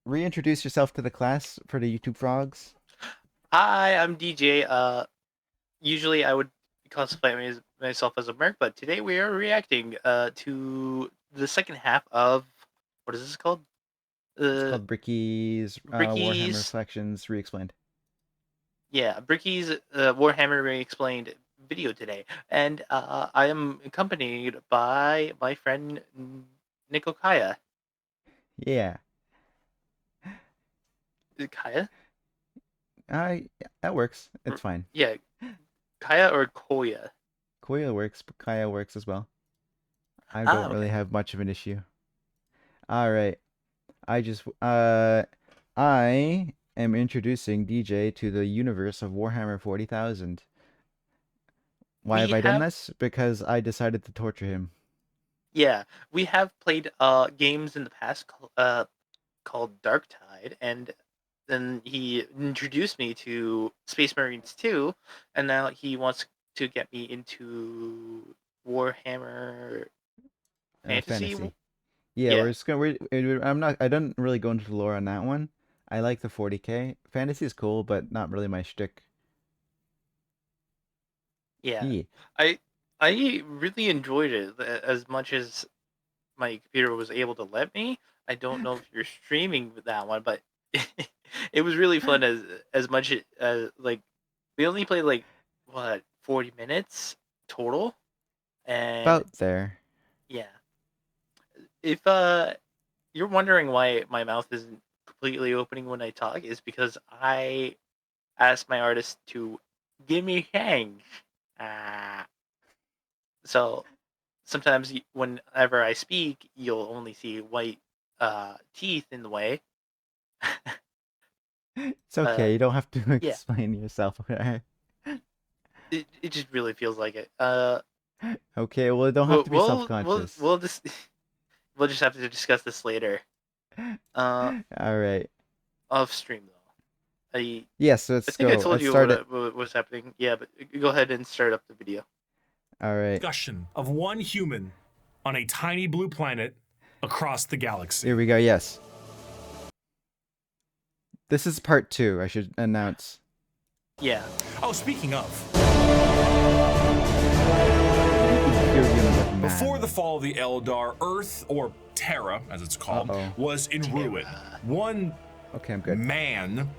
reintroduce yourself to the class for the YouTube frogs? Hi, I'm DJ. Usually I would classify myself as a merc, but today we are reacting to the second half of what is this called? It's Uh, called Bricky's Warhammer Bricky's Reflections Re-Explained. Bricky's Warhammer Explained video today, and I am accompanied by my friend Nico Kaya. Yeah, Is it Kaya? I that works. It's fine. Yeah, Kaya or Koya? Koya works, but Kaya works as well. I Ah, don't okay. really have much of an issue. All right, I just I am introducing DJ to the universe of Warhammer 40,000. Why We have I done have this? Because I decided to torture him. Yeah, we have played games in the past called Dark Tide, and then he introduced me to Space Marines 2, and now he wants to get me into Warhammer Fantasy. Fantasy. Yeah, we're Yeah, just gonna. I'm not. I don't really go into the lore on that one. I like the 40K. Fantasy is cool, but not really my shtick. yeah. Yeah. I I really enjoyed it as much as my computer was able to let me. I don't know if you're streaming with that one, but it was really fun as much as like we only played like what 40 minutes total, and About there. yeah. If you're wondering why my mouth isn't completely opening when I talk, is because I asked my artist to give me change. Ah, so sometimes whenever I speak, you'll only see white teeth in the way. It's uh, okay. You don't have to yeah, explain yourself. Okay. it just really feels like it. Okay. Well, you don't have We'll to be we'll we'll, self-conscious. we'll just we'll just have to discuss this later. Uh, All right. Off stream though. Yes. I Let's think I go. told Let's you start it. what was happening. Yeah, but go ahead and start up the video. All right. Discussion of one human on a tiny blue planet across the galaxy. Here we go. Yes. This is part 2. I should announce. Yeah. Oh, speaking of, You're gonna look before mad. the fall of the Eldar, Earth, or Terra, as it's called, was in ruin. One Okay, I'm good. man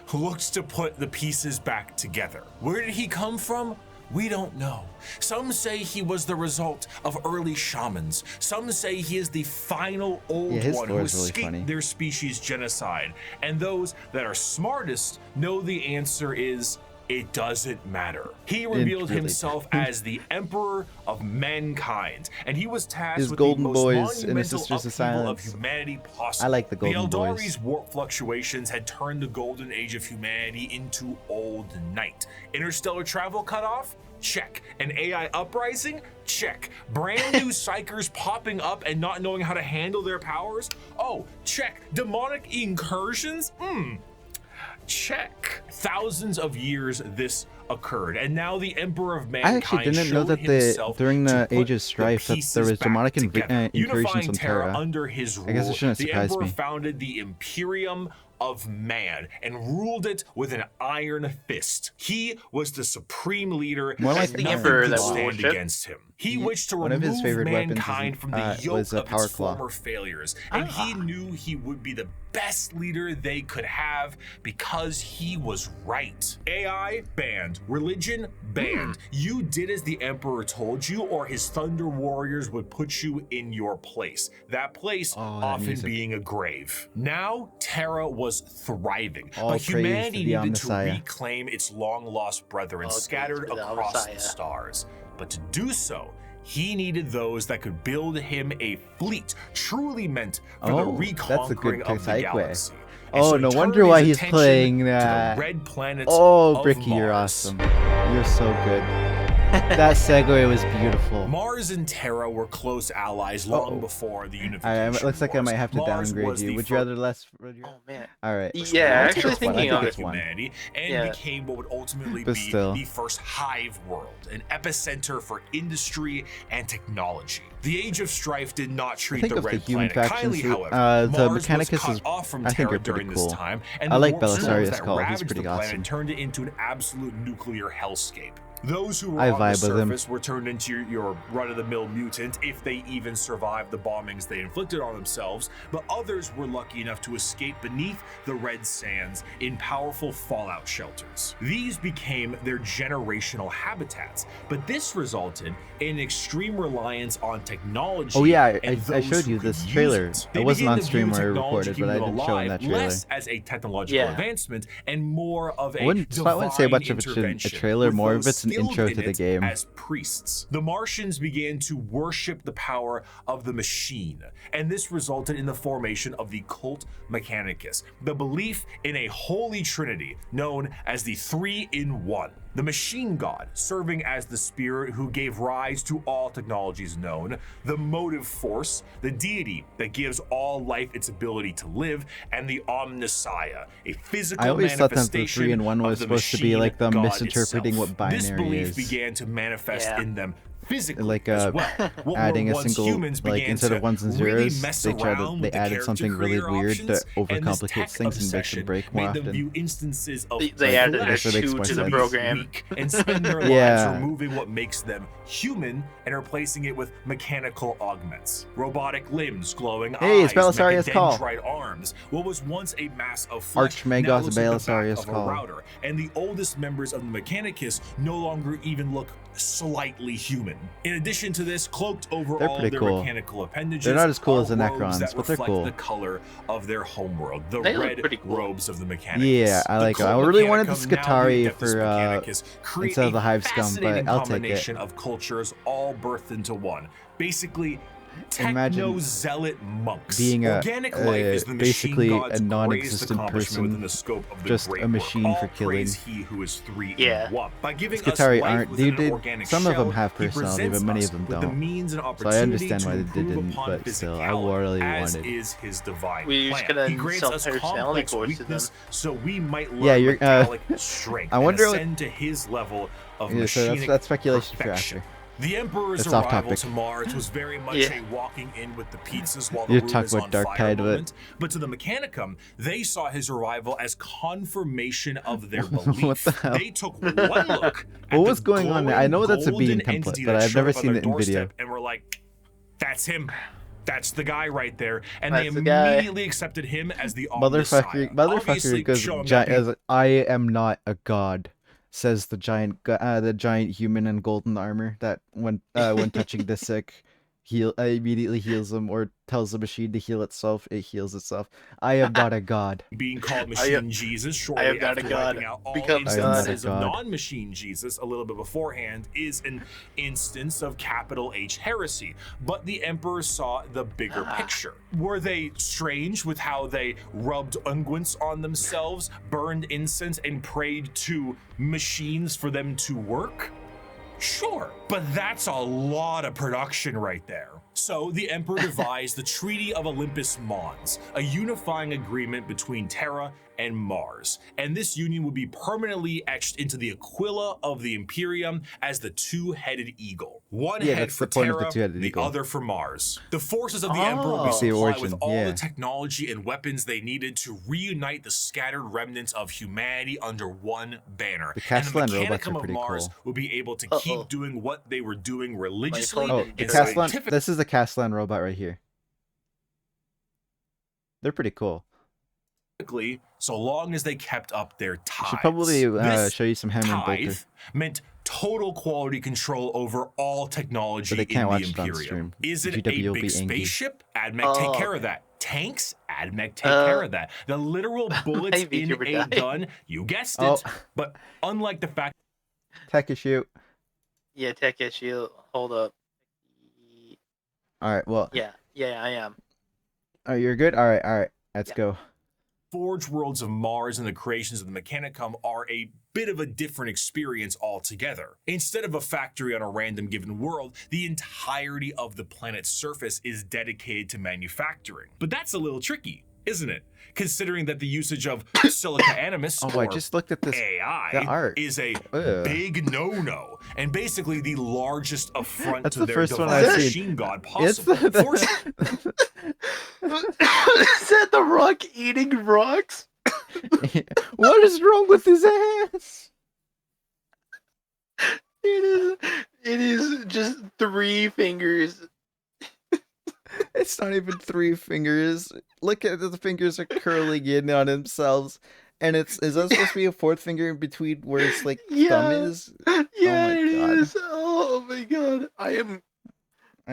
who looks to put the pieces back together. Where did he come from? We don't know. Some say he was the result of early shamans. Some say he is the final old his one who lore is really escaped funny. their species' genocide. And those that are smartest know the answer is it doesn't matter. He revealed really himself as the Emperor of Mankind, and he was tasked His with golden the most boys and his monumental Sisters of upheaval of Silence. humanity possible. I like the golden The boys. Eldari's warp fluctuations had turned the golden age of humanity into old night. Interstellar travel cut off? Check. An AI uprising? Check. Brand new psychers popping up and not knowing how to handle their powers? Oh, check. Demonic incursions? Check. Thousands of years this occurred, and now the Emperor of Mankind I actually didn't know that during the Age of Strife that there was demonic incursions unifying on Terra Terra. under his rule. I guess it shouldn't The surprise Emperor me. founded the Imperium of Man and ruled it with an iron fist. He was the supreme leader, More like and the nothing Emperor could that we stand worship. against him. He wished to One of his remove favorite weapons mankind from the yoke was a of power its claw. former failures, and he knew he would be the best leader they could have because he was right. AI banned, religion banned. You did as the Emperor told you, or his Thunder Warriors would put you in your place. That place often music. being a grave. Now, Terra was thriving, All but praise humanity to the needed to Omnissiah. reclaim its long-lost brethren All praise scattered to the across the Omnissiah. stars. But to do so, he needed those that could build him a fleet truly meant for the Oh, that's a good reconquering of the segue. galaxy. And Oh, so he no turned wonder his why he's attention playing to the that. red planets Oh, of Bricky, you're Mars. awesome. You're so good. That segue was beautiful. Mars and Terra were close allies long before the unification. It looks like I might have to Mars downgrade was you. the Would you rather less? Oh man. All right. Yeah, I actually think it's one. I thinking think on it's it. one. humanity and Yeah. became what would ultimately But be still. the first hive world, an epicenter for industry and technology. The Age of Strife did not I treat think the of the red human planet factions. kindly, however. The Mars was Mechanicus cut is, off from I think, Terra are pretty during cool. this time, and I the like warp storms Belisarius' that call. He's ravaged pretty the planet awesome. turned it into an absolute nuclear hellscape. Those who were I on the vibe with him. surface were turned into your run-of-the-mill mutant if they even survived the bombings they inflicted on themselves, but others were lucky enough to escape beneath the red sands in powerful fallout shelters. These became their generational habitats, but this resulted in extreme reliance on technology. Oh yeah, and I those showed who you could this use trailer. it. It They wasn't began on to view stream where I technology recorded, but I keeping them didn't show him alive that trailer. less as a technological Yeah. advancement and more of a I wouldn't say divine much of it's a intervention, trailer, with more those of it's an skilled intro in to the it game. as priests. The Martians began to worship the power of the machine, and this resulted in the formation of the cult Mechanicus, the belief in a holy trinity known as the Three-in-One. The machine god, serving as the spirit who gave rise to all technologies known, the motive force, the deity that gives all life its ability to live, and the Omnissiah, a physical I always thought that the manifestation 3-in-1 was of the supposed to be machine like them god misinterpreting itself. what binary This belief is. began to manifest Yeah. in them physically Like as well. What adding were a once single, humans like began instead of to ones and really zeros, mess they around with the added character something really creator weird options, that and this overcomplicates tech things and makes them obsession break more made them often. view instances of They added I guess that makes two more to the sense. program. weak and spend their Yeah. lives removing what makes them human and replacing it with mechanical augments. Robotic limbs, glowing Hey, it's eyes, Belisarius' call. mechadendrite arms. What was once a mass of flesh now Archmagos looks like the back Belisarius' of a call. router, and the oldest members of the Mechanicus no longer even look slightly human. In addition to this, cloaked over They're all pretty their cool. mechanical appendages, They're not as cool are as the robes Necrons, that but they're reflect cool. the color of their homeworld, the They look red pretty cool. robes of the Mechanicus. Yeah, I The like it. I cult really wanted the Mechanicum, now Skitarii Adeptus for Mechanicus, create instead of a the Hive Scum, but fascinating I'll take it. combination of cultures all birthed into one. Basically, Imagine techno-zealot monks. being Organic life is the machine basically god's a greatest non-existent accomplishment person, within the scope of the just great a machine work. for All killing. praise he who is three Yeah. in one. By giving us Skitarii life aren't. within They an did. organic Some of them shell, have he personality, but presents many us of them with the don't. means and So I opportunity understand to why they improve didn't, upon but still, I physicality, really as wanted. is his divine We just plan. gotta He grants sell us personality complex cores to weakness, so we might learn Yeah, you're, metallic strength I and wonder what- ascend to his level of Yeah, so machinic that's speculation for perfection. after. The Emperor's It's off arrival topic. to Mars was very much Yeah. a walking in with the pizzas while the You're room talking is about on Dark fire Tide of it. moment. But to the Mechanicum, they saw his arrival as confirmation of their belief. What the hell? They took one look at What was the going on there? I know glowing that's a beam golden template, entity but that I've showed never up on seen their it in video. doorstep, and were like, that's him. That's the guy right there. And That's they the guy. immediately accepted him as the Omnissiah. Motherfucker, Obviously goes showing that giant as I am not a god, says the giant human in golden armor that when touching the sick, immediately heals them or tells the machine to heal itself. It heals itself. I am not a god. being called I am- Machine Jesus I shortly am not a after god. wiping out all Becomes I am not a instances of god. non-Machine Jesus a little bit beforehand is an instance of capital H heresy. But the Emperor saw the bigger picture. Were they strange with how they rubbed unguents on themselves, burned incense, and prayed to machines for them to work? Sure, but that's a lot of production right there. So the Emperor devised the Treaty of Olympus Mons, a unifying agreement between Terra and Mars. And this union would be permanently etched into the Aquila of the Imperium as the two-headed eagle. One Yeah, head that's for the point of the Terra, two-headed the eagle. other for Mars. The forces of the Emperor would be That's the supplied with origin, all yeah. the technology and weapons they needed to reunite the scattered remnants of humanity under one banner. The And Castellan robots Mechanicum are of pretty Mars cool. would be able to Uh-oh. keep doing what they were doing religiously phone Oh, didn't the get and Castellan. scientifically. This is the Castellan robot right here. They're pretty cool. So long as they kept up their I tithes. should probably This show you some hammer and bolter, tithe meant total quality control over all technology but they can't in watch the it on Imperium. stream. Is it GW a will big be angry. spaceship? AdMech take Oh, care of that. Tanks? AdMech take care of that. The literal bullets Maybe in you were a dying. gun, you guessed it. Oh. But unlike the fact Tech issue. Yeah, tech issue. Hold up. All right. Well, Yeah, I am. oh, you're good. All right. Let's Yeah. go. Forge worlds of Mars and the creations of the Mechanicum are a bit of a different experience altogether. Instead of a factory on a random given world, the entirety of the planet's surface is dedicated to manufacturing. But that's a little tricky. isn't it? Considering that the usage of silica animus Oh, or I just looked at this. AI the art. is a Ugh. big no-no and basically the largest affront That's to the their first one divine I've seen. machine god It's possible. the, Is that the rock eating rocks? what is wrong with his ass? It is just 3 fingers. It's not even 3 fingers. Look at the fingers are curling in on themselves. And is that supposed to be a 4th finger in between where it's like thumb Yeah. is? Yeah, my it God. is. Oh my god. I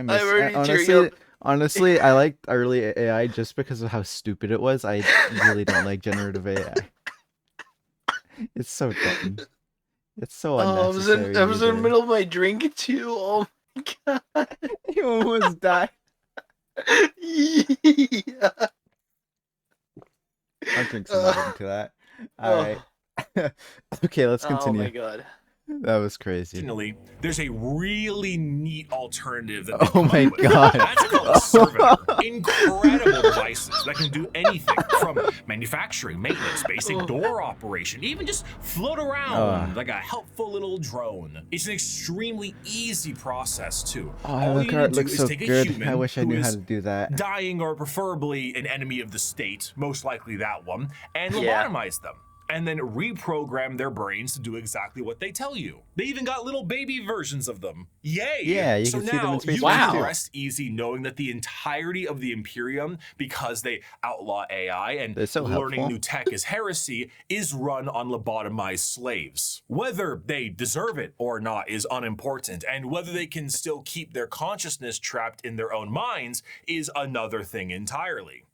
miss already tearing honestly. up. Honestly, I liked early AI just because of how stupid it was. I really don't like generative AI. It's so dumb. It's so Oh, unnecessary. I was in the either. middle of my drink too. Oh my god. You almost died. Yeah. I'll drink some water into that. All right. Okay, let's Oh my continue. god. That was crazy. Additionally, there's a really neat alternative that Oh they've come my up with. God. That's called a servitor. Incredible devices that can do anything from manufacturing, maintenance, basic door operation, even just float around like a helpful little drone. It's an extremely easy process too. Oh, All the you card need to do looks is so take a good. human I wish I who knew how is to do that. dying or preferably an enemy of the state, most likely that one, and Yeah. lobotomize them. And then reprogram their brains to do exactly what they tell you. They even got little baby versions of them. Yay! Yeah, you so can see them now in Space you Force can too. rest easy knowing that the entirety of the Imperium, because they outlaw AI and They're so learning helpful. new tech is heresy, is run on lobotomized slaves. Whether they deserve it or not is unimportant, and whether they can still keep their consciousness trapped in their own minds is another thing entirely.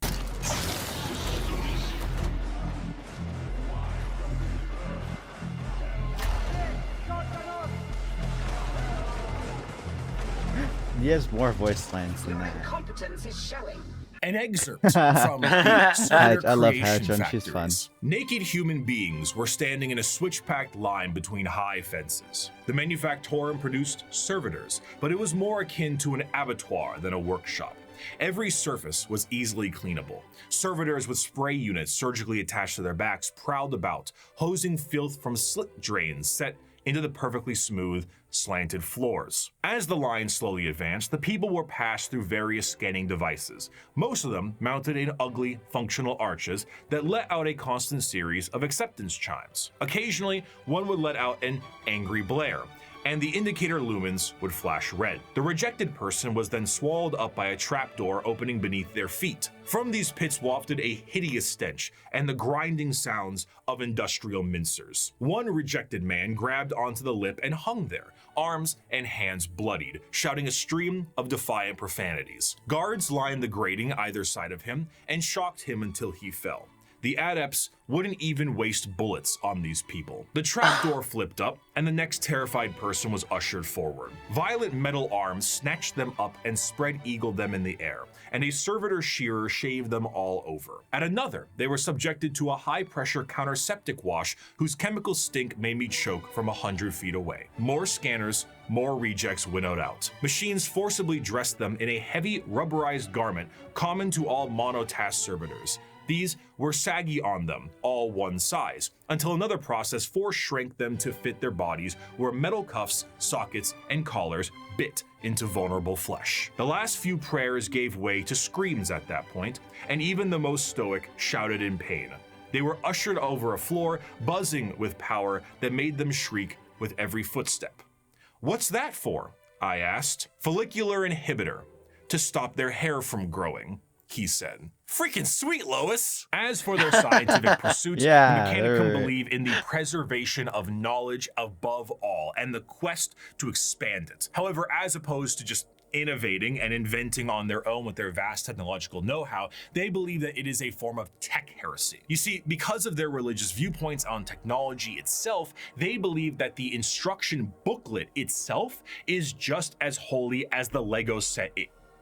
He has more voice lines than that. Competence is showing. An excerpt from the Senator I love Creation Harachon, she's fun. Factories. Naked human beings were standing in a switch-packed line between high fences. The manufactorum produced servitors, but it was more akin to an abattoir than a workshop. Every surface was easily cleanable. Servitors with spray units surgically attached to their backs prowled about, hosing filth from slit drains set into the perfectly smooth, slanted floors. As the line slowly advanced, the people were passed through various scanning devices, most of them mounted in ugly, functional arches that let out a constant series of acceptance chimes. Occasionally, one would let out an angry blare, and the indicator lumens would flash red. The rejected person was then swallowed up by a trapdoor opening beneath their feet. From these pits wafted a hideous stench and the grinding sounds of industrial mincers. One rejected man grabbed onto the lip and hung there, arms and hands bloodied, shouting a stream of defiant profanities. Guards lined the grating either side of him and shocked him until he fell. The adepts wouldn't even waste bullets on these people. The trapdoor flipped up, and the next terrified person was ushered forward. Violent metal arms snatched them up and spread-eagled them in the air, and a servitor shearer shaved them all over. At another, they were subjected to a high-pressure counterseptic wash whose chemical stink made me choke from 100 feet away. More scanners, more rejects winnowed out. Machines forcibly dressed them in a heavy rubberized garment common to all monotask servitors. These were saggy on them, all one size, until another process shrank them to fit their bodies where metal cuffs, sockets, and collars bit into vulnerable flesh. The last few prayers gave way to screams at that point, and even the most stoic shouted in pain. They were ushered over a floor buzzing with power that made them shriek with every footstep. "What's that for?" I asked. "Follicular inhibitor, to stop their hair from growing," he said. Freaking sweet, Lois! As for their scientific pursuits, Yeah, the Mechanicum they're- believe in the preservation of knowledge above all and the quest to expand it. However, as opposed to just innovating and inventing on their own with their vast technological know-how, they believe that it is a form of tech heresy. You see, because of their religious viewpoints on technology itself, they believe that the instruction booklet itself is just as holy as the Lego set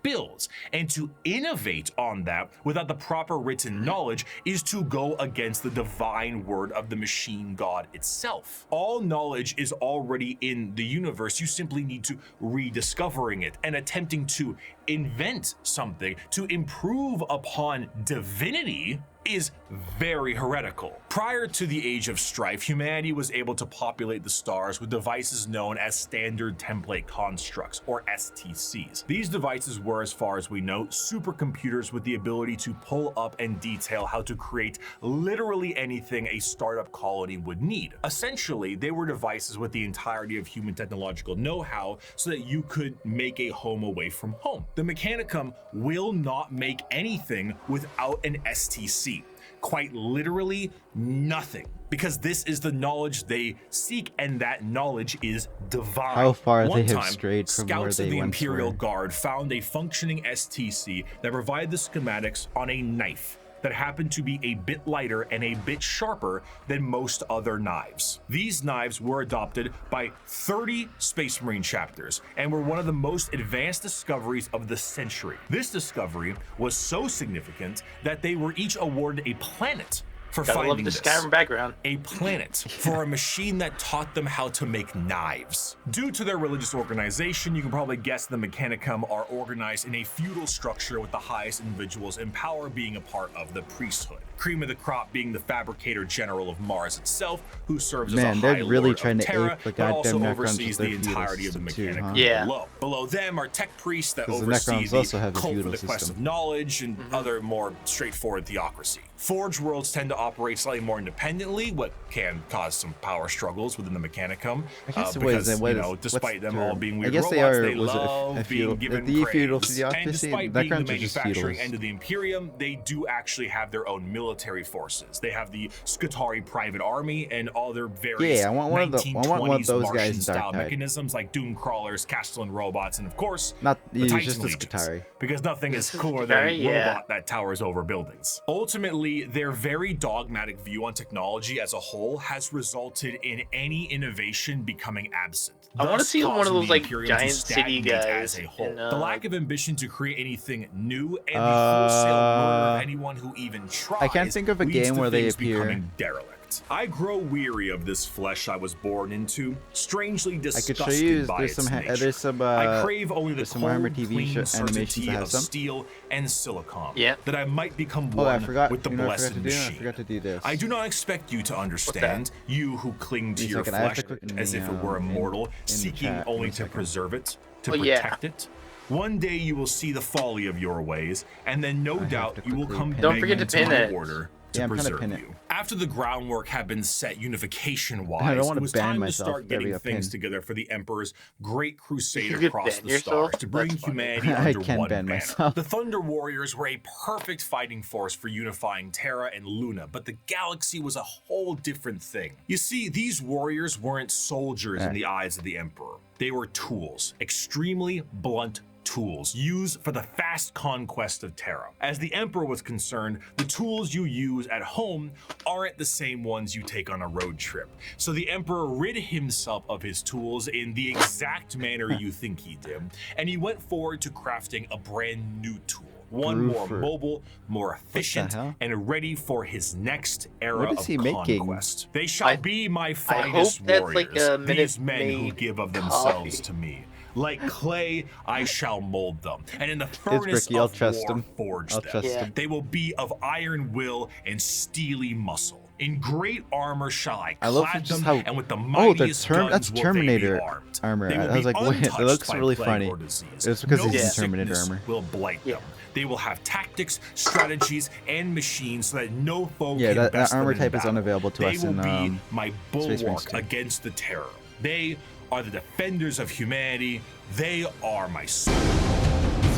builds. And to innovate on that without the proper written knowledge is to go against the divine word of the machine god itself. All knowledge is already in the universe. You simply need to rediscovering it and attempting to invent something to improve upon divinity is very heretical. Prior to the Age of Strife, humanity was able to populate the stars with devices known as Standard Template Constructs, or STCs. These devices were, as far as we know, supercomputers with the ability to pull up and detail how to create literally anything a startup colony would need. Essentially, they were devices with the entirety of human technological know-how so that you could make a home away from home. The Mechanicum will not make anything without an STC. Quite literally nothing, because this is the knowledge they seek, and that knowledge is divine. How far One they have time, strayed from where scouts of they the once Imperial were. Guard found a functioning STC that provided the schematics on a knife that happened to be a bit lighter and a bit sharper than most other knives. These knives were adopted by 30 Space Marine chapters and were one of the most advanced discoveries of the century. This discovery was so significant that they were each awarded a planet for Gotta love finding the this. Skyrim background. A planet for a machine that taught them how to make knives. Due to their religious organization, you can probably guess the Mechanicum are organized in a feudal structure with the highest individuals in power being a part of the priesthood. Cream of the crop being the fabricator general of Mars itself, who serves as a Man, high they're really lord trying of to Terra, ape the but also goddamn Necrons oversees with the their feudal entirety of the system too, Mechanicum huh? Yeah. below. Below them are tech priests that 'Cause the oversee Necrons the also have a cult for feudal the quest system. of knowledge and other more straightforward theocracy. Forge worlds tend to operate slightly more independently, what can cause some power struggles within the Mechanicum. I guess Because, what's despite them the all term? being I weird guess robots, they are. they Was love it a being feudal? given The feudal praise. And theocracy. despite being the Necrons are just manufacturing feudals. end of the Imperium, they do actually have their own military forces. They have the Skitarii Private Army and all their various Yeah, I want one of 1920s those guys in Martian-style Darktide. mechanisms like Doom Crawlers, Castellan robots, and of course, Not the he's Titan just a Legions, Skitarii. because nothing is This is cooler than a Skitarii, yeah. robot that towers over buildings. Ultimately, their very dogmatic view on technology as a whole has resulted in any innovation becoming absent. I wanna thus see one of causing those, the like, Imperium to giant city stagnate guys as a whole. in, The lack of ambition to create anything new and the wholesale murder of anyone who even tries I can't think of a leads game to where they things appear. becoming derelict. I grow weary of this flesh I was born into, strangely I disgusted could show you. by There's its some. nature. There's some. I crave only the there's some cold, Warhammer TV clean animations certainty that have of some. steel and silicon, Yeah. that I might become Oh, I one forgot. with the You know what I blessed forgot to do? I machine. forgot to do this. I do not expect you to understand, you who cling to Wait a your second, I have flesh to click in as the, if it were immortal, in seeking chat. only One to second. preserve it, to Oh, yeah. protect it. One day you will see the folly of your ways, and then no have doubt to you will quickly come pin Don't begging forget to into pin my it. order to Yeah, I'm trying to preserve pin it. you. After the groundwork had been set unification-wise, I don't wanna it was ban time myself. to start There we getting go, things pin. together for the Emperor's great crusade You could across ban the yourself? stars to bring That's funny. humanity I under can one ban banner. myself. The Thunder Warriors were a perfect fighting force for unifying Terra and Luna, but the galaxy was a whole different thing. You see, these warriors weren't soldiers in the eyes of the Emperor. They were tools, extremely blunt tools used for the fast conquest of Terra. As the Emperor was concerned, the tools you use at home aren't the same ones you take on a road trip. So the Emperor rid himself of his tools in the exact manner you think he did, and he went forward to crafting a brand new tool. One more Bruford. mobile, more efficient, hell? and ready for his next era What is of he making? conquest. They shall be my finest hope that's like warriors, a these Minute men who Maid give of coffee. themselves to me. Like clay, I shall mold them, and in the furnace Bricky, I'll of trust war, him. forge I'll them. trust Yeah. him. They will be of iron will and steely muscle. In great armor shall I I love clad just them, how. and with the Oh, mightiest that's guns will Terminator they be armed. armor. They will I was be like, wait, that untouched looks by really plague funny. or disease. It's because no he's in Yeah. Terminator sickness armor. will blight Yeah. them. They will have tactics, strategies, and machines so that no foe Yeah, can that best armor them in type is battle. unavailable to they us will in, be my Space Marines bulwark 2. against the terror. They are the defenders of humanity. They are my soul.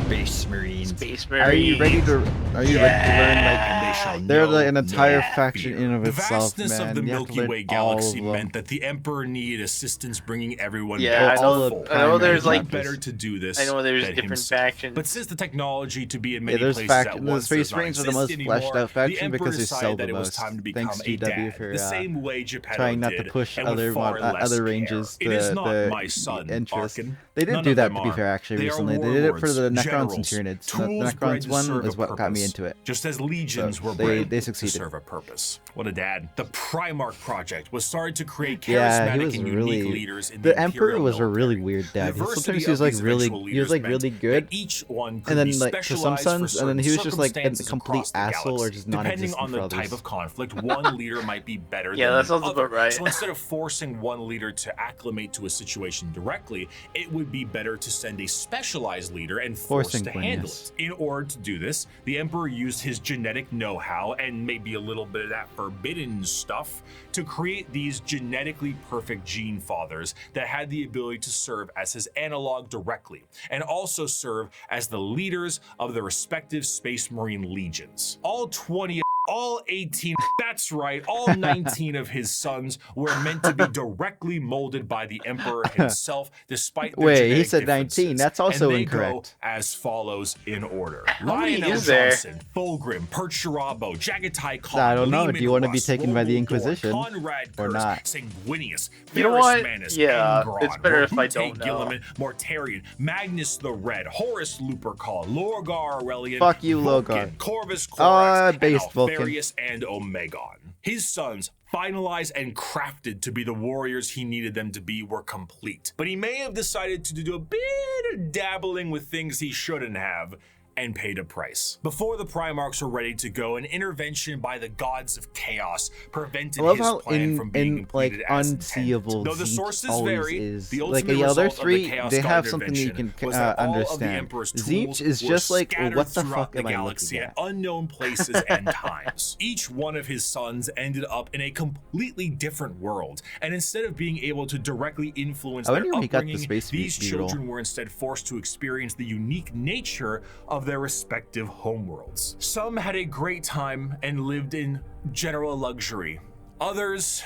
Space Marines. Space Are you ready to? Are you ready to learn like? And they shall They're know like an entire no faction fear. in of The itself, vastness man. of the You have to Milky learn Way all galaxy of them. meant that the Emperor needed assistance bringing everyone Yeah, back I to know- the fold. I know there's, Who like- better to do this. I know there's than different himself? factions. But since the technology to be in Yeah, many there's places at faction. The once Space does not Marines are the exist most fleshed anymore, out faction the Emperor because they sell decided the that it was most. time to become Thanks a GW dad, for the same way Geppetto trying not to did, push and with other far less other care. ranges It is to not the my son, interest. Arkin. They did None do of that them to be are. fair actually They are recently. They did it for warlords, the Necron Necrons and generals, Tyranids. The tools bred Necrons to one serve is a what got me purpose, into it. just as legions So were they bred succeeded. to serve a purpose. What a dad. The Primarch Project was started to create Yeah, he charismatic was and really. unique leaders in The the Emperor Imperial was a really military. weird The dad. diversity Sometimes he was of like these really, eventual he was like leaders really meant good, that each one could and then be like to some specialized for sons, and then he was certain just like a circumstances complete across the asshole or galaxy. just Depending non-existent on for the others. type of conflict, one leader might be better Yeah, than that the sounds other. about right. So instead of forcing one leader to acclimate to a situation directly, it would be better to send a specialized leader and force to handle it. In order to do this, the Emperor used his genetic know-how and maybe a little bit of that forbidden stuff to create these genetically perfect gene fathers that had the ability to serve as his analog directly, and also serve as the leaders of the respective Space Marine legions. All 18, that's right, all 19 of his sons were meant to be directly molded by the Emperor himself, despite their Wait, he genetic said 19. differences. That's also and they incorrect. Go as follows in order: How many Lionel is there? Johnson, Fulgrim, Perturabo, Jagatai Khan, I don't know. Lehman Do you want to be Russ, taken by the Romuldor, Inquisition Conrad or Kurz, not? Sanguinius, You know Ferrus what? Manus, Yeah, Angron, it's better if I Roboute don't know. Guilliman, Mortarion, Magnus the Red, Horus Lupercal, Lorgar Aurelian, Fuck you, Vulcan, Lorgar. Corvus Corax, based and Vulcan. Alfarius and Omegon. His sons, finalized and crafted to be the warriors he needed them to be, were complete. But he may have decided to do a bit of dabbling with things he shouldn't have, and paid a price. Before the Primarchs were ready to go, an intervention by the gods of chaos prevented I love his how plan from being completed like as unseeable intended. Though the Zeech sources always vary, is. the Like ultimate the other result of three, the Chaos they God have something you intervention can was that all of the understand. Emperor's Zeech tools is were just like, scattered what the throughout fuck the am I galaxy looking at at? unknown places and times. Each one of his sons ended up in a completely different world, and instead of being able to directly influence I their wonder when he got the upbringing, Space these Beetle. children were instead forced to experience the unique nature of their respective homeworlds. Some had a great time and lived in general luxury. Others,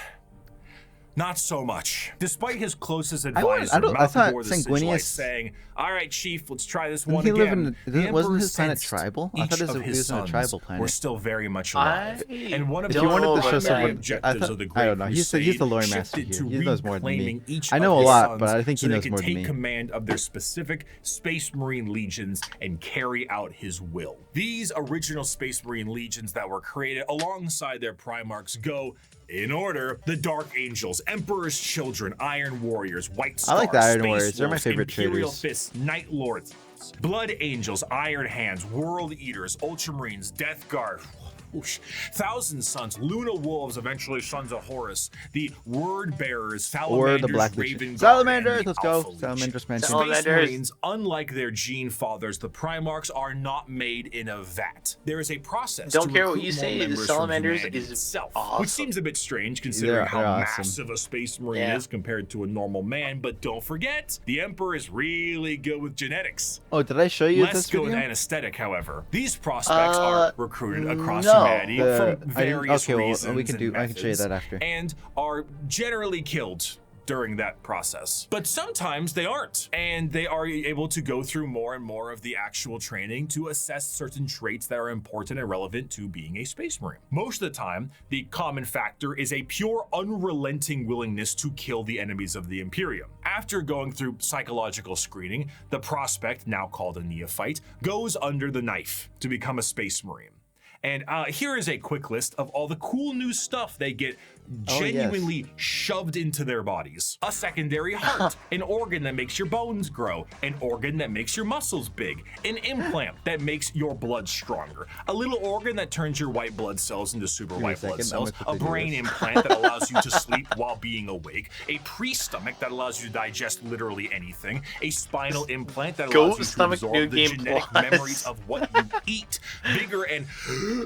not so much. Despite his closest advisor, I thought Malphador the Sigilite, Sanguinius- saying, "All right, Chief, let's try this Didn't one he live again." in? The Wasn't Emperor his planet sensed tribal? I each thought of he his was in a sons tribal were planet. still very much alive. And one of If the you wanted to know show about someone, that. objectives thought, of the I Great don't know. He's the lore Crusade master shifted here. to He knows more than me. reclaiming each I know of a his lot, sons but I think he so they knows could more than take me. command of their specific Space Marine legions and carry out his will. These original Space Marine legions that were created alongside their Primarchs go, in order, the Dark Angels, Emperor's Children, Iron Warriors, White Stars, I like the Iron Space Warriors. They're my Wolves, favorite Imperial traders. Fists, Night Lords, Blood Angels, Iron Hands, World Eaters, Ultramarines, Death Guard, whoosh, Thousand Sons, Luna Wolves, eventually Sons of Horus, the Word Bearers, Or the Salamanders, Black Raven Legion. Guard, Salamanders, and the let's go. Alpha Legion. Salamanders mentioned. Space Salamanders. Marines, unlike their gene fathers, the Primarchs are not made in a vat. There is a process. Don't to care what recruit you more say, the members from Salamanders humanity is itself, awesome. which seems a bit strange considering how They're awesome. massive a Space Marine Yeah. is compared to a normal man. But don't forget, the Emperor is really good with genetics. Oh, did I show you Less this good with video? anesthetic, however. These prospects are recruited across no. humanity from various okay, well, reasons we can and do. I can show you methods, that after. and are generally killed during that process. But sometimes they aren't, and they are able to go through more and more of the actual training to assess certain traits that are important and relevant to being a Space Marine. Most of the time, the common factor is a pure, unrelenting willingness to kill the enemies of the Imperium. After going through psychological screening, the prospect, now called a neophyte, goes under the knife to become a Space Marine. And here is a quick list of all the cool new stuff they get genuinely shoved into their bodies. A secondary heart, an organ that makes your bones grow, an organ that makes your muscles big, an implant that makes your blood stronger, a little organ that turns your white blood cells into super me a white blood second, I'm cells, gonna a quickly do brain this. implant that allows you to sleep while being awake, a pre-stomach that allows you to digest literally anything, a spinal implant that Goat allows you to stomach absorb New the Game genetic Plus. memories of what you eat, bigger and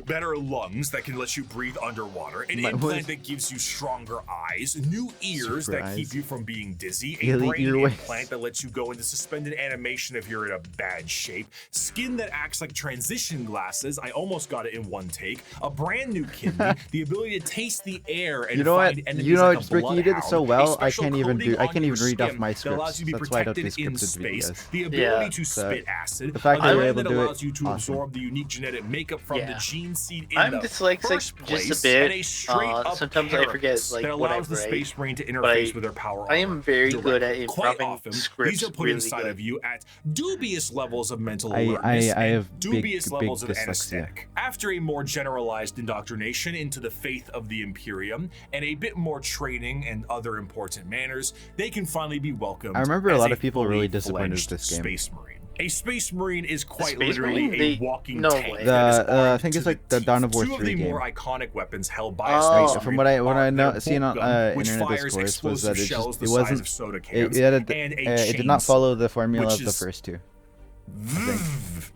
better lungs that can let you breathe underwater, an implant that gives you stronger eyes, new ears Super that keep eyes. you from being dizzy, a Elite brain earwax. implant that lets you go into suspended animation if you're in a bad shape, skin that acts like transition glasses, I almost got it in one take, a brand new kidney, the ability to taste the air and You know what? find enemies You know like what, a Bricky, you did it so bloodhound, a well. I special can't even coating do. I on can't your even read off skin my that allows scripts. you to be That's why I don't do protected in scripted space, videos. the ability Yeah. to So, spit acid, the fact a that you're gland able that to do it, allows you to awesome. absorb the unique genetic makeup from the Yeah. gene seed in I'm the dyslexic first just place, a bit. and a straight-up Sometimes I forget carapace like that what I allows the write. Space Marine to But interface with their power I armor am very good directly. at Quite improvising often, scripts. these are put really inside good. of you at dubious levels of mental I alertness and have dubious big levels of dyslexia. anesthetic. After a more generalized indoctrination into the faith of the Imperium and a bit more training and other important manners, they can finally be welcomed. I remember a as lot of people really fully disappointed with fledged this game. Space Marine. A Space Marine is quite Space literally Marine? a walking No tank. way. that is I armed think it's to like the teeth. Dawn of War Two of 3 the game. more iconic weapons held by a Oh. Space From Marine what I are know, their seen on bolt gun, which internet fires discourse was explosive that shells the it size wasn't of soda it, cans, it, had and a it did not chainsaw, follow the formula which of the is first two.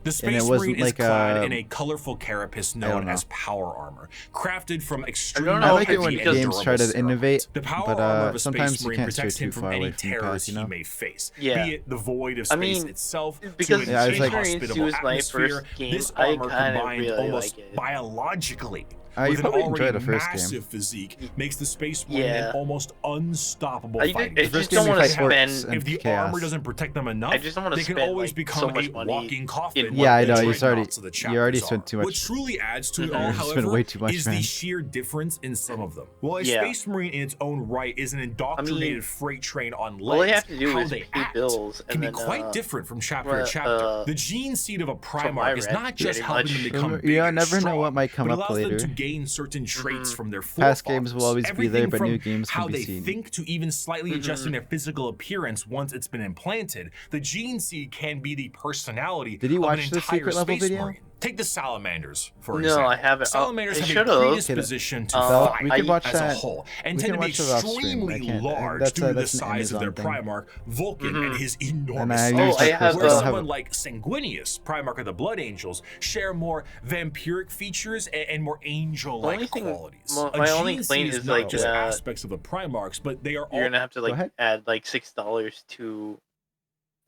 The Space wasn't Marine is like, clad in a colorful carapace don't known know. as power armor, crafted from extremely know I like it if when it's heavy and games try durable to innovate, ceramite. The power but armor of a sometimes Space you Marine can't stray protects him too from far any away from the terrors past, you know? he may face, Yeah. be it the void of I space mean, itself, because to Yeah, an it's like- inhospitable since it was my atmosphere. first game, This I armor kinda combined really almost like it. biologically You with an probably already enjoyed the first game. massive physique makes the Space Marine Yeah. an almost unstoppable I fighting just force. game don't you want to fight orcs spend. and If the chaos. armor doesn't protect them enough, I just don't wanna they can spend, always like, become so much a money walking coffin. in like Yeah, I the know, he's already- dreadnoughts of the you already chapters spent are. too much. What truly adds to it all, You spent however, way too much, is man. the sheer difference in some of them. While a Yeah. Space Marine in its own right is an indoctrinated freight train on all they legs, have to do how is they pay act bills can and be then, quite different from chapter to chapter. The gene seed of a from I Primarch is read, not just pretty helping them much. become You big and never know strong, what might come but up allows them later. to gain certain traits from their Past forefathers. games will always be there, Everything but from new games can how be they seen. think to even slightly adjusting their physical appearance once it's been implanted. The gene seed can be the personality Did you of watch an the entire secret level Space video? Marine. Take the salamanders, for No, example. I haven't. Salamanders I have a should've. predisposition to Well, fight we could watch as that. a whole, and We tend can to be watch it off stream. I extremely can't- large that's due to the that's an size of their Amazon thing. Primarch, Vulcan, and his enormous And I stature. used I it have, for Whereas stuff. someone like Sanguinius, Primarch of the Blood Angels, share more vampiric features and more angel-like Only thing- qualities. my A only gene complaint seed is, not like, just aspects of the Primarchs, but they are all You're gonna have to Go ahead. add like $6 to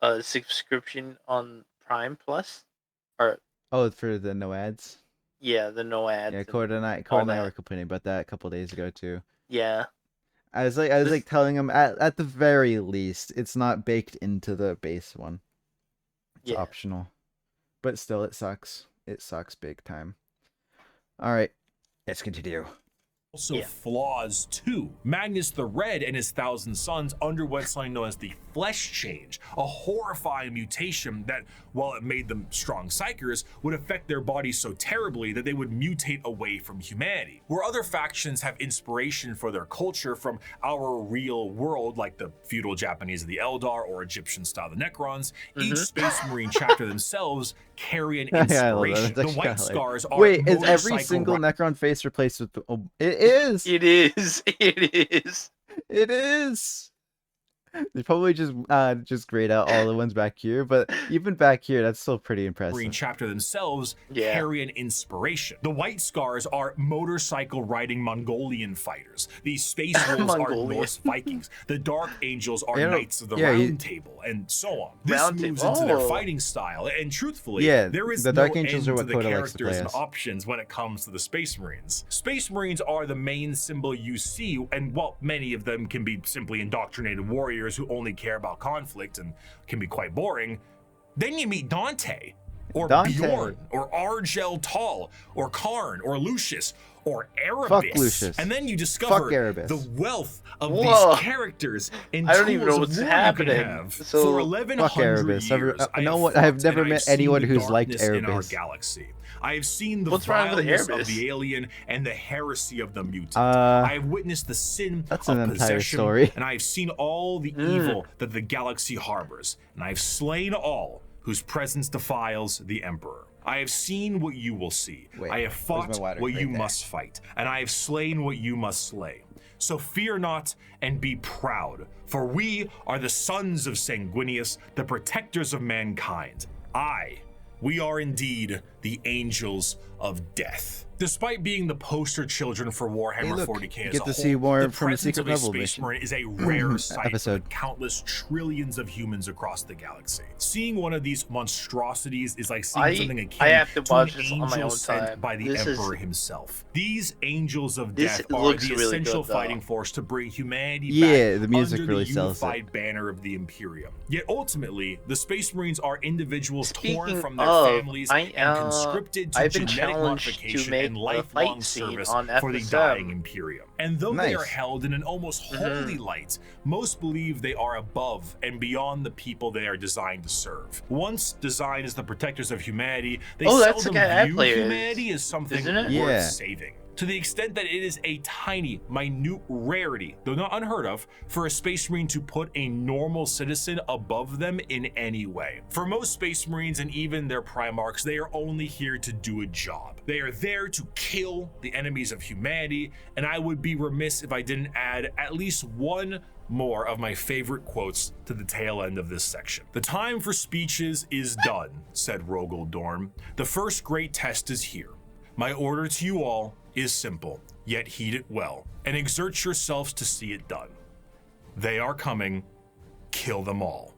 a subscription on Prime Plus, or Oh, for the no ads. yeah, the no ads. Yeah, and Cord and I all were that. complaining about that a couple days ago too. Yeah, I was like telling him at the very least it's not baked into the base one. It's yeah. optional, but still it sucks. It sucks big time. All right, let's continue. also Yeah. flaws too. Magnus the Red and his 1,000 sons underwent something known as the flesh change, a horrifying mutation that, while it made them strong psychers, would affect their bodies so terribly that they would mutate away from humanity. Where other factions have inspiration for their culture from our real world, like the feudal Japanese of the Eldar or Egyptian style the Necrons, each Space Marine chapter themselves carry an Yeah, I love that. inspiration. That's The actually White kinda Scars are Wait, is every motorcycle single ri- Necron face replaced with? It is. It is. It is. It is. They probably just grayed out all the ones back here, but even back here, that's still pretty Marine impressive. chapter themselves Yeah. carry an inspiration. The White Scars are motorcycle riding Mongolian fighters. The Space Wolves are Mongolian. Norse Vikings. The Dark Angels are You know, Knights of the yeah, Round Table, and so on. This Round moves Table. into their Oh. fighting style, and truthfully, Yeah, there is the no Dark Angels end are what to the Coda likes to characters play and as. options when it comes to the Space Marines. Space Marines are the main symbol you see, and while many of them can be simply indoctrinated warriors who only care about conflict and can be quite boring, then you meet Dante, or Dante. Bjorn, or Argel Tal, or Karn, or Lucius, or Erebus. Fuck Lucius. And then you discover Erebus. the wealth of Whoa. these characters and I don't even know tools what's of war you can happening. have. So- For Fuck 1100 Erebus. years, I know what- I have never met seen anyone the who's liked darkness in our Erebus. galaxy. I have seen the What's wrong with vileness of Erebus? the alien and the heresy of the mutant. Uh, I have witnessed the sin that's of an entire possession, story. and I have seen all the evil that the galaxy harbors, and I have slain all whose presence defiles the Emperor. I have seen what you will see. Wait, I have where's fought my water? what Right you there. must fight, and I have slain what you must slay. So fear not and be proud, for we are the sons of Sanguinius, the protectors of mankind. We are indeed the angels of death. Despite being the poster children for Warhammer look, 40k you as get a to whole, see more the from the presence secret of a level Space mission. Marine is a rare sight for the Episode. countless trillions of humans across the galaxy. Seeing one of these monstrosities is like seeing I- something akin I have to watch an this on my angel own sent time. by the This is- Emperor himself. These angels of This death are looks the really essential good, though. fighting force to bring humanity Yeah, back the music under really the sells it. unified banner of the Imperium. Yet ultimately, the Space Marines are individuals torn Speaking from their of, families I and am scripted to I've been genetic challenged to modification make and a lifelong fight scene service on for the FSM. dying Imperium. And though they are Nice. held in an almost holy light, most believe they are above and beyond the people they are designed to serve. Once designed as the protectors of humanity, they that's the seldom guy I view play as, humanity as something isn't it? worth Yeah. saving. To the extent that it is a tiny, minute rarity, though not unheard of, for a Space Marine to put a normal citizen above them in any way. For most Space Marines and even their Primarchs, they are only here to do a job. They are there to kill the enemies of humanity, and I would be remiss if I didn't add at least one more of my favorite quotes to the tail end of this section. "The time for speeches is done," said Rogel Dorn. "The first great test is here. My order to you all is simple, yet heed it well, and exert yourselves to see it done. They are coming. Kill them all."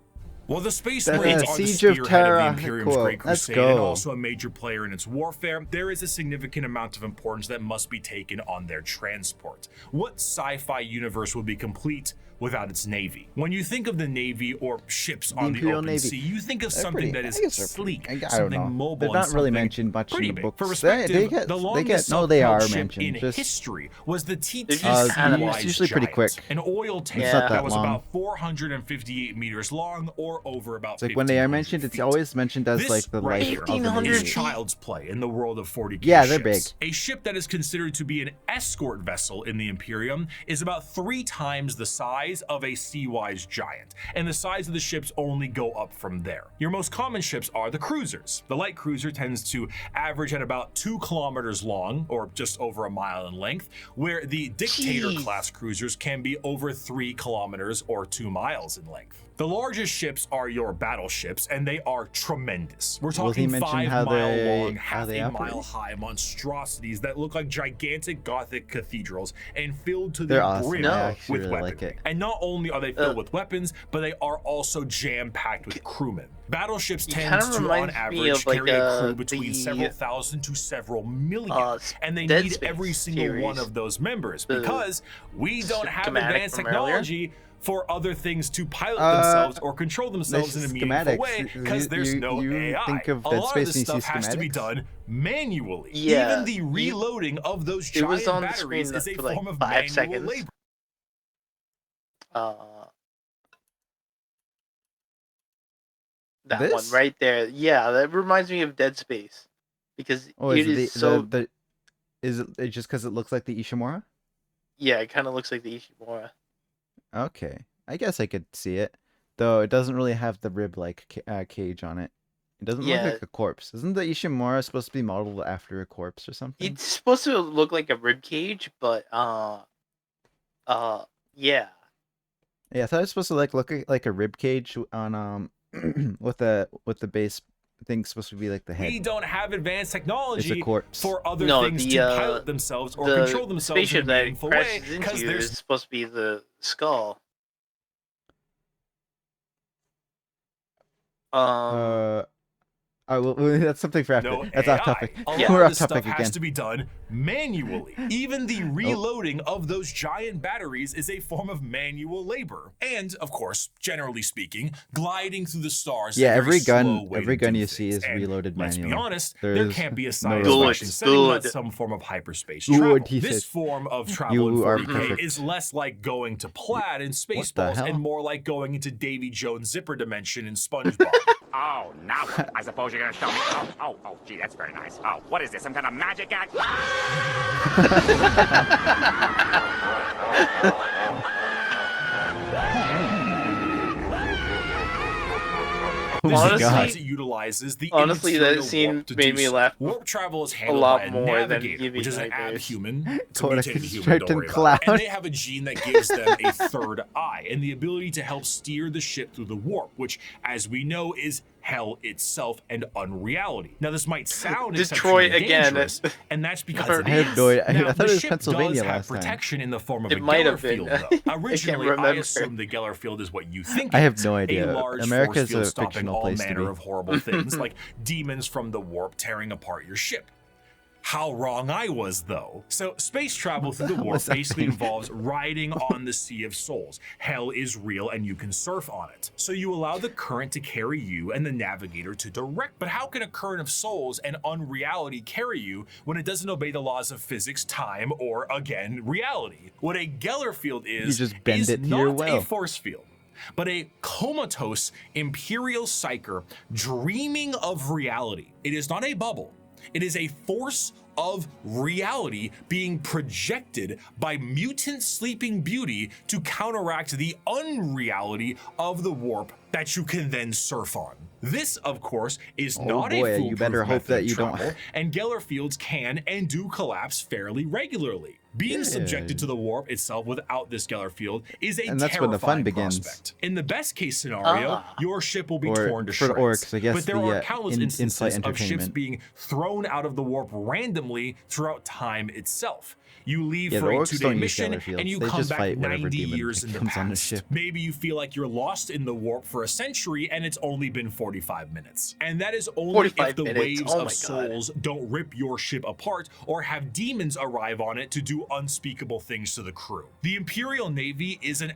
While the Space That's Marines a are the Siege of spearhead of Terra the Imperium's quote. Great Let's Crusade and go. also a major player in its warfare, there is a significant amount of importance that must be taken on their transport. What sci-fi universe would be complete without its navy? When you think of the navy or ships on the Imperial open Navy. sea, you think of They're something pretty- that I guess is they're sleek, pretty- I don't something know. mobile, They're and not really something mentioned much in pretty the big. books. For They perspective, get- the they longest get- no, they self-propelled are ship mentioned, in just- history was the just TT kinda- Wise it's usually pretty Giant, quick. an oil tank It's not that that was long. about 458 meters long or over about It's like when they are 1,500 mentioned, it's feet. always mentioned as This like the right life here of the 1,500 is Navy. child's play in the world of 40K Yeah, they're ships. A ship that is considered to be an escort vessel in the Imperium is about 3 times the size of a Sea-Wise Giant, and the size of the ships only go up from there. Your most common ships are the cruisers. The light cruiser tends to average at about 2 kilometers long, or just over a mile in length, where the Dictator Jeez. class cruisers can be over 3 kilometers or 2 miles in length. The largest ships are your battleships, and they are tremendous. We're Will he talking mention 5 how mile they- long, how half they a mile operate? high monstrosities that look like gigantic Gothic cathedrals and filled to They're the awesome. brim No. I actually with really weaponry. like it. And not only are they filled with weapons, but they are also jam-packed with crewmen. Battleships It tend kinda to, on reminds me average, of, like, carry a crew between the, several thousand to several million, and they Dead need Space every single one series. of those members The because we don't have schematic advanced from earlier? technology for other things to pilot themselves or control themselves in a This meaningful schematics, way because there's no you AI. think of A Dead lot Space of this and you see stuff has to be schematics? done manually. Yeah, Even the reloading of those it was giant on the batteries screen is a for, like, form of 5 manual seconds. labor. That This? one right there. Yeah, that reminds me of Dead Space because Oh, it is is it so. is it just because it looks like the Ishimura? Yeah, it kind of looks like the Ishimura. Okay, I guess I could see it, though it doesn't really have the rib like cage on it. It doesn't Yeah. look like a corpse. Isn't the Ishimura supposed to be modeled after a corpse or something? It's supposed to look like a rib cage, but yeah. Yeah, I thought it was supposed to look like a rib cage on with the base thing supposed to be like the head. We don't have advanced It's a technology corpse. for other No, things the, to pilot themselves or The control themselves in a spaceship that it meaningful way crashes because into there's is supposed to be the skull. Well, that's something for after. no That's AI. off topic. A lot We're of off this stuff topic has again. to be done manually. Even the reloading of those giant batteries is a form of manual labor. And, of course, generally speaking, gliding through the stars is Yeah, a very every gun- slow way every to gun do you see things. is And reloaded let's be manually. honest, There there is can't be a no science robot. fiction setting without Good. some form of hyperspace Good, travel. he This said. form of travel You in are 40K perfect. is less like going to Plaid in What the Spaceballs hell? and more like going into Davy Jones' zipper dimension in SpongeBob. Oh, now what? I suppose you're gonna show me. Oh, gee, that's very nice. Oh, what is this? Some kind of magic act? This Honestly- device utilizes the honestly, that immaterial scene warp to made do me so. laugh Warp travel is handled lot by a more than navigator, giving which is an nightmares. abhuman. It's a Coda mutated human, constructed don't worry about it. clown. And they have a gene that gives them a third eye and the ability to help steer the ship through the warp, which, as we know, is hell itself and unreality. Now, this might sound Detroit exceptionally again. dangerous, and that's because I it have is. no idea. I Now, thought the it was ship Pennsylvania does have last time. protection in the form of It a might Geller have been. field, I though. can't Originally, I remember. assumed the Geller field is what you think I it have is, no idea. a large America force is field a stopping fictional all place to manner be. of horrible things like demons from the warp tearing apart your ship. How wrong I was, though. So space travel through the hell warp is that basically thing? involves riding on the Sea of Souls. Hell is real and you can surf on it. So you allow the current to carry you and the navigator to direct. But how can a current of souls and unreality carry you when it doesn't obey the laws of physics, time, or, again, reality? What a Geller field is just bend it to not your a will. force field, but a comatose imperial psyker dreaming of reality. It is not a bubble. It is a force of reality being projected by mutant sleeping beauty to counteract the unreality of the warp that you can then surf on. This, of course, is not a foolproof you better hope method that of you don't. travel, and Geller fields can and do collapse fairly regularly. Being subjected to the warp itself without this Geller field is a And that's when the fun terrifying begins. prospect. In the best case scenario, your ship will be torn to for shreds. orcs, I guess But there the, are countless in-flight instances of ships entertainment. being thrown out of the warp randomly throughout time itself. You leave Yeah, for the a orcs 2-day don't use mission Geller fields. and you They come just back fight whatever 90 demon years in the comes on the past. ship. Maybe you feel like you're lost in the warp for a century and it's only been 45 minutes. And that is only 45 if the minutes? waves Oh my of God. souls don't rip your ship apart or have demons arrive on it to do unspeakable things to the crew. The Imperial Navy is an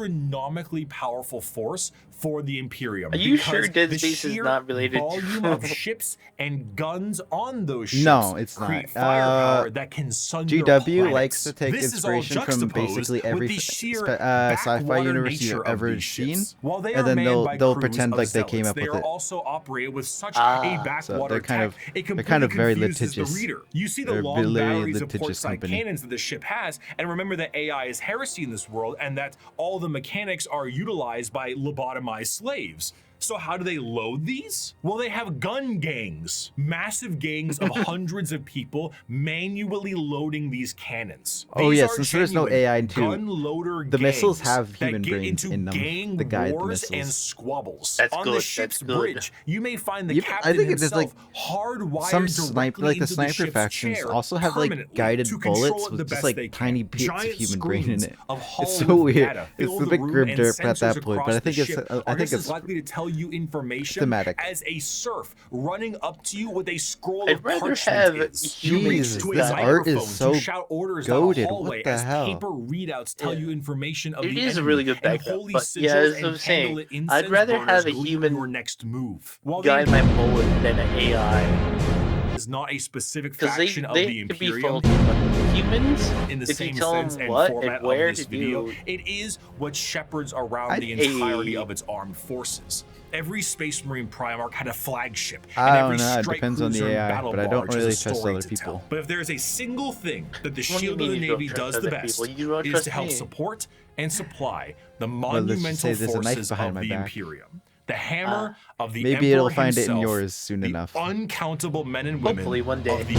astronomically powerful force for the Imperium. Are you sure because Dead the Space is sheer not related volume to- of ships and guns on those ships No, it's create not. firepower that can sunder GW planets. likes to take This is all inspiration from juxtaposed basically every with the sheer sci-fi backwater universe nature you've of ever these seen, ships. While they and are then manned by they'll crews pretend of like they came zealots, up they with are it. also operated with such Ah. a backwater they're kind tech, of- it they're completely kind of very confuses the litigious. reader. You see the They're long very batteries of litigious port-side company. cannons that the ship has, and remember that AI is heresy in this world, and that all the mechanics are utilized by lobotomized slaves. So how do they load these? Well, they have gun gangs, massive gangs of hundreds of people manually loading these cannons. Oh, These yeah, are since there's no genuine AI in two, gun loader the missiles gangs have that human get brains into in them, gang the guide wars and missiles. squabbles. That's On good, the that's ship's good. bridge, you may find the Even- I captain think it is, himself like, hardwired some directly sniper, like the into sniper ship's factions, chair also have like permanently guided to control bullets it with the just best like they can. tiny bits of Giant human brain in screens it. of It's hollow so weird. data It's fill a the bit room, grim and derp at sensors that point, but across I think the it's ship I are think just as it's likely to tell you information thematic. as a serf running up to you with a scroll I'd of rather parchment have is. You reach Jesus, to a this art is microphone so to shout orders down a goated. hallway What the as hell? paper readouts tell Yeah. you information of It the is a enemy, really good and background, holy but yeah, sigils as I and was saying, candlelit I'd incense rather burners have a gleam human your next move. While guide the my bullet than an AI. is not a specific Because they faction of the could be Imperium, faulty, but humans, in the if you same tell sense them and what format and where of this to video, do, it is what shepherds around I- the entirety Hey. of its armed forces. Every Space Marine Primarch had a flagship, I and don't every know, it strike depends on the cruiser and AI, battle but I don't barge has really a trust story other to people. tell. But if there is a single thing that the What do you shield of mean the you don't Navy trust does other the best, people? You don't it is trust to help me. support and supply the let's just monumental say there's a knife forces behind of my the back. Imperium. The hammer of the Maybe Emperor it'll find it in himself, yours soon the enough. uncountable men and women Hopefully one day. of the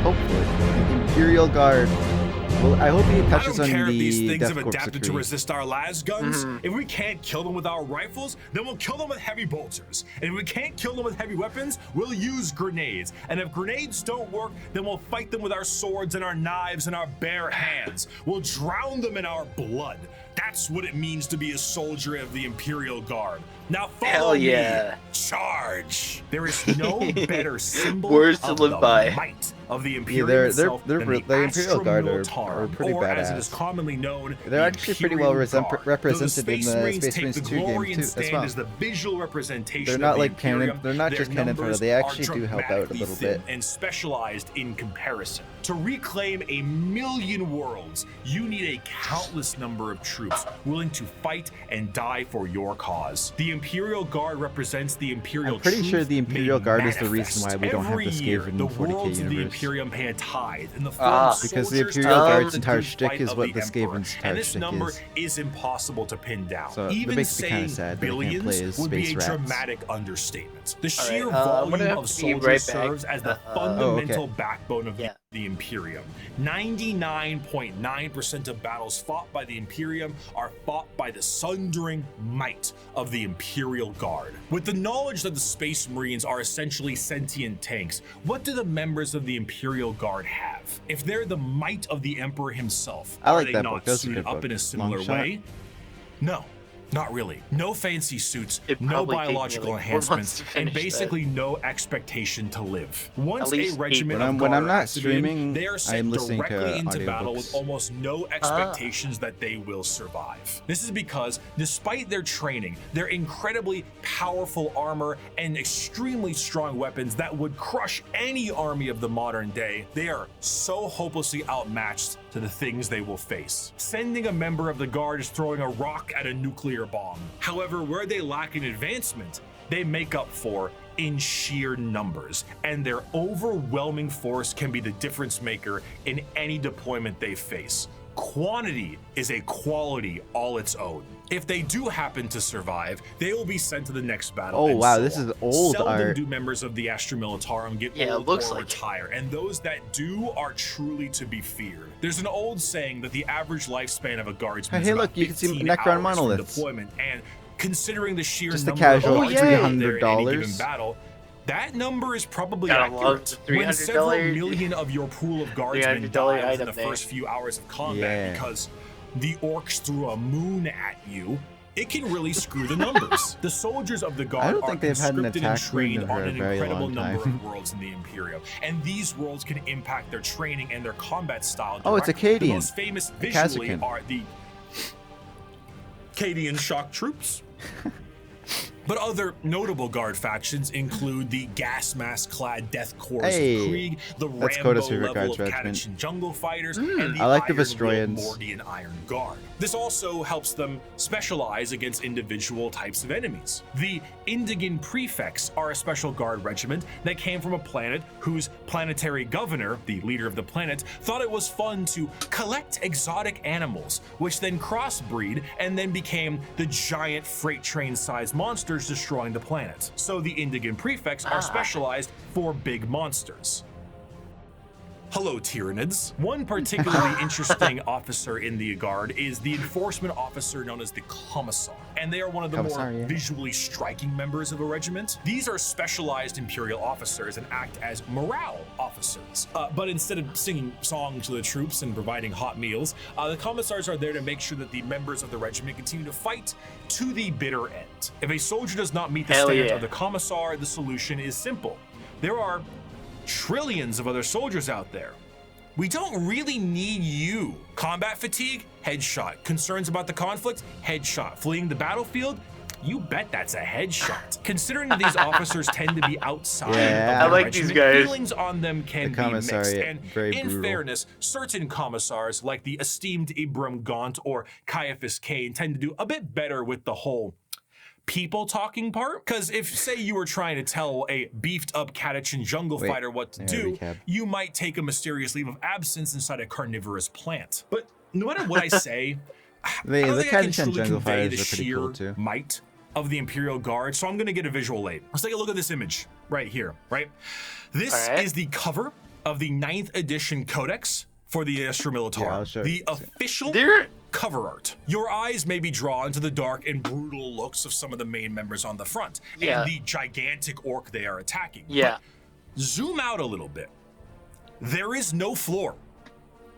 Hopefully, the Imperial Guard. Well, I hope he I touches don't on care if these the things Death have Corps adapted to decree. resist our las guns. Mhm. If we can't kill them with our rifles, then we'll kill them with heavy bolters. And if we can't kill them with heavy weapons, we'll use grenades. And if grenades don't work, then we'll fight them with our swords and our knives and our bare hands. We'll drown them in our blood. That's what it means to be a soldier of the Imperial Guard. Now follow Hell yeah. me. Charge. There is no better symbol Words to of live the by. might of the Yeah, Imperium they're itself than the Imperial Guard are Astra pretty or as it is badass. commonly known, They're the actually pretty well Imperial Guard. represented Though in the Marines Space take Marines the 2 game glory too, and as stand well. as the visual representation They're of not the like cannon. Imperium, They're not their just cannon fodder. numbers They are actually do help out a dramatically little thin bit. and specialized in comparison. To reclaim 1,000,000 worlds, you need a countless number of troops willing to fight and die for your cause. The Imperial Guard represents the Imperial I'm pretty sure truth the Imperial made Guard is the manifest. reason why we don't have Every the year, Skaven the 40k worlds of the universe. Imperium pay a tithe in the form Ah. of Because the soldiers Imperial to Guard's the entire good shtick fight is of what the Emperor. Skaven's entire And this shtick number is. is impossible to pin down. So that Even makes me kinda saying sad that I can't play billions as would be a space rats. dramatic understatement. The All right, sheer I'm gonna volume have of to be soldiers right back. serves as the Oh, fundamental okay. backbone of Yeah. the Imperium. 99.9% of battles fought by the Imperium are fought by the sundering might of the Imperial Guard. With the knowledge that the Space Marines are essentially sentient tanks, what do the members of the Imperial Guard have? If they're the might of the Emperor himself, I are like they that not book. That's a suited good up book. in a Long similar shot. way? No. Not really. No fancy suits, It'd no probably take me, biological like, 4 months enhancements, to and finish basically no expectation to live. Once a least 8 regiment months. of When I'm guard not activated, streaming, they are I sent am listening directly to into battle with audiobooks. almost no expectations that they will survive. This is because, despite their training, their incredibly powerful armor, and extremely strong weapons that would crush any army of the modern day, they are so hopelessly outmatched to the things they will face. Sending a member of the guard is throwing a rock at a nuclear bomb. However, where they lack in advancement, they make up for in sheer numbers, and their overwhelming force can be the difference maker in any deployment they face. Quantity is a quality all its own. If they do happen to survive, they will be sent to the next battle. Oh, and wow, so this on. is old Seldom art. do members of the Astra Militarum get Yeah, it old looks or like it. retire, and those that do are truly to be feared. There's an old saying that the average lifespan of a guardsman Hey, is look, about you can see 15 Necron hours from monoliths. deployment, and considering the sheer Just a number casual of guardsmen out there in any $300. given battle, that number is probably Gotta love accurate. the When several $300 million of your pool of guardsmen $300 die within item the there. first few hours of combat Yeah. because the orcs threw a moon at you, it can really screw the numbers. The soldiers of the guard I don't are think they've had an conscripted and attack wound trained in on a an very incredible long number time. of worlds in the Imperium, and these worlds can impact their training and their combat style. Oh, it's directly. The Acadian. most famous visually Kazakin. are the Acadian shock troops. But other notable guard factions include the gas mask clad Death Corps Hey, of Krieg, the that's Rambo Coda's favorite level of guards regiment. Catachin Jungle Fighters, and the I like the Iron Vestroyans. Will Mordian Iron Guard. This also helps them specialize against individual types of enemies. The Indigan Prefects are a special guard regiment that came from a planet whose planetary governor, the leader of the planet, thought it was fun to collect exotic animals, which then crossbreed and then became the giant freight train-sized monsters destroying the planet. So the Indigan Prefects are specialized for big monsters. Hello, Tyranids. One particularly interesting officer in the Guard is the enforcement officer known as the Commissar, and they are one of the Commissar, more yeah. visually striking members of a regiment. These are specialized Imperial officers and act as morale officers. But instead of singing songs to the troops and providing hot meals, the Commissars are there to make sure that the members of the regiment continue to fight to the bitter end. If a soldier does not meet the Hell standards yeah. of the Commissar, the solution is simple. There are trillions of other soldiers out there. We don't really need you. Combat fatigue? Headshot. Concerns about the conflict? Headshot. Fleeing the battlefield? You bet that's a headshot. Considering that these officers tend to be outside Yeah. of the I like these regiment, guys. feelings on them can The be mixed. commissariat, And very in brutal. fairness, certain commissars, like the esteemed Ibram Gaunt or Caiaphas Cain, tend to do a bit better with the whole people talking part. Because if, say, you were trying to tell a beefed up Catachin jungle Wait, fighter what to yeah, do, recap. you might take a mysterious leave of absence inside a carnivorous plant. But no matter what I say, I don't The think I can Catachin truly jungle convey fighters the are pretty sheer cool too. might of the Imperial Guard, so I'm going to get a visual aid. Let's take a look at this image right here, right? This All right. is the cover of the 9th edition Codex for the Astra Yeah, I'll Militarum, show the you. official There, cover art. Your eyes may be drawn to the dark and brutal looks of some of the main members on the front Yeah. and the gigantic orc they are attacking. yeah. But zoom out a little bit. There is no floor.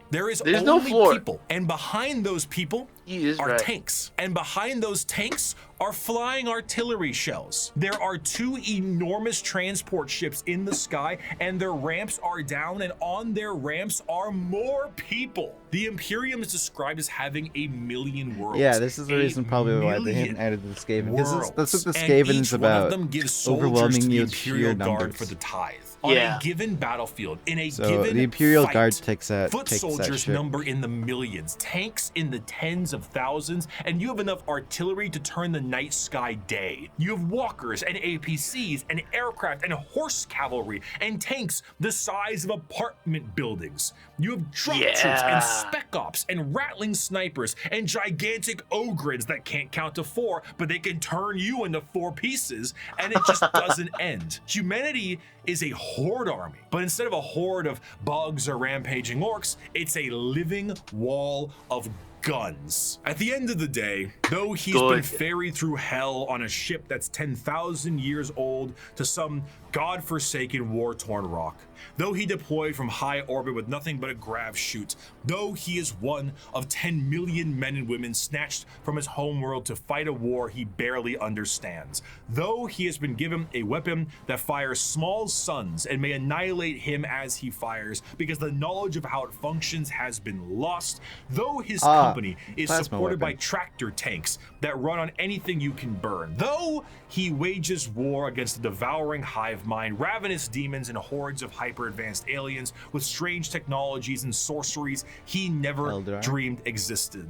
There's no only floor. people, and behind those people He is are right. tanks, and behind those tanks are flying artillery shells. There are 2 enormous transport ships in the sky, and their ramps are down, and on their ramps are more people. The Imperium is described as having a million worlds. Yeah, this is the A reason probably why they million hadn't added the Skaven. Because that's what the worlds, and Skaven each is one of about. them gives soldiers Overwhelming to the you Imperial sheer Guard numbers. for the tithe. On Yeah. a given battlefield, in a So given the Imperial fight, Guard takes that foot takes that soldiers ship. number in the millions, tanks in the tens of thousands, and you have enough artillery to turn the night sky day. You have walkers and APCs and aircraft and horse cavalry and tanks the size of apartment buildings. You have drop troops Yeah. and spec ops and rattling snipers and gigantic ogres that can't count to 4, but they can turn you into 4 pieces, and it just doesn't end. Humanity is a horde army, but instead of a horde of bugs or rampaging orcs, it's a living wall of guns. At the end of the day, though he's been Good. ferried through hell on a ship that's 10,000 years old to some God-forsaken, war-torn rock. Though he deployed from high orbit with nothing but a grav chute, though he is one of 10 million men and women snatched from his homeworld to fight a war he barely understands, though he has been given a weapon that fires small suns and may annihilate him as he fires because the knowledge of how it functions has been lost, though his company is supported by tractor tanks that run on anything you can burn, though he wages war against the devouring hive mind, ravenous demons and hordes of hyper-advanced aliens with strange technologies and sorceries he never dreamed existed.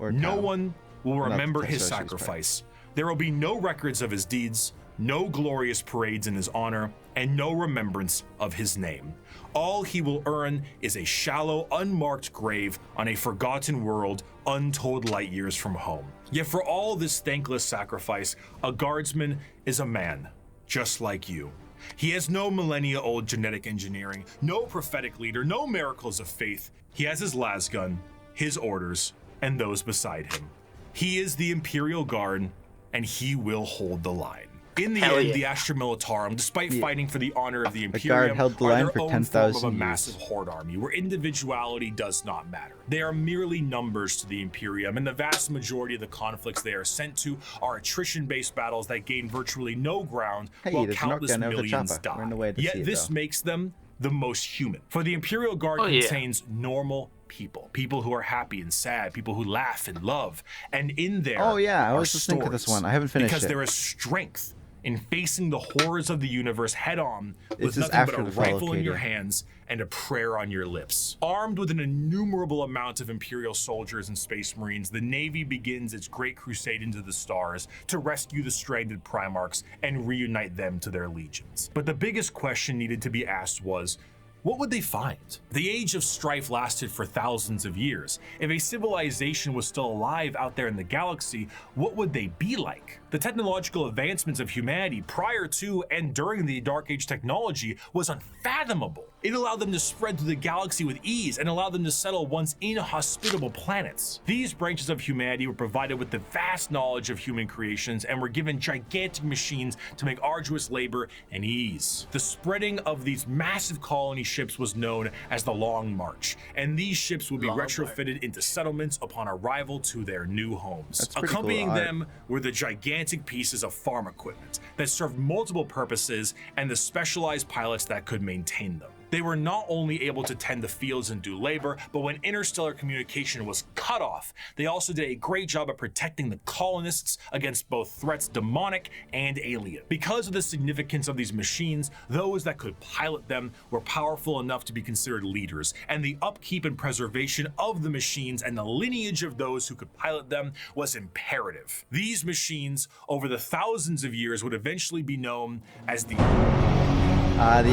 No one will remember his sacrifice. There will be no records of his deeds, no glorious parades in his honor, and no remembrance of his name. All he will earn is a shallow, unmarked grave on a forgotten world untold light years from home. Yet for all this thankless sacrifice, a guardsman is a man, just like you. He has no millennia-old genetic engineering, no prophetic leader, no miracles of faith. He has his lasgun, his orders, and those beside him. He is the Imperial Guard, and he will hold the line. In the end, the Astra Militarum, despite fighting for the honor of the Imperium, held the are line their for own 10,000 form of a years. massive horde army, where individuality does not matter. They are merely numbers to the Imperium, and the vast majority of the conflicts they are sent to are attrition-based battles that gain virtually no ground, while countless millions die. Yet this makes them the most human. For the Imperial Guard contains normal people who are happy and sad, people who laugh and love, and in there I was listening to this one. I haven't finished because it. there is strength in facing the horrors of the universe head on with This is nothing but after a the fall of rifle in your Acadia. hands and a prayer on your lips. Armed with an innumerable amount of Imperial soldiers and Space Marines, the Navy begins its great crusade into the stars to rescue the stranded Primarchs and reunite them to their legions. But the biggest question needed to be asked was, what would they find? The age of strife lasted for thousands of years. If a civilization was still alive out there in the galaxy, what would they be like? The technological advancements of humanity prior to and during the Dark Age technology was unfathomable. It allowed them to spread through the galaxy with ease and allowed them to settle once inhospitable planets. These branches of humanity were provided with the vast knowledge of human creations and were given gigantic machines to make arduous labor and ease. The spreading of these massive colony ships was known as the Long March, and these ships would be retrofitted into settlements upon arrival to their new homes. Accompanying them were the gigantic pieces of farm equipment that served multiple purposes and the specialized pilots that could maintain them. They were not only able to tend the fields and do labor, but when interstellar communication was cut off, they also did a great job of protecting the colonists against both threats demonic and alien. Because of the significance of these machines, those that could pilot them were powerful enough to be considered leaders, and the upkeep and preservation of the machines and the lineage of those who could pilot them was imperative. These machines, over the thousands of years, would eventually be known as the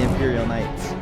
Imperial Knights.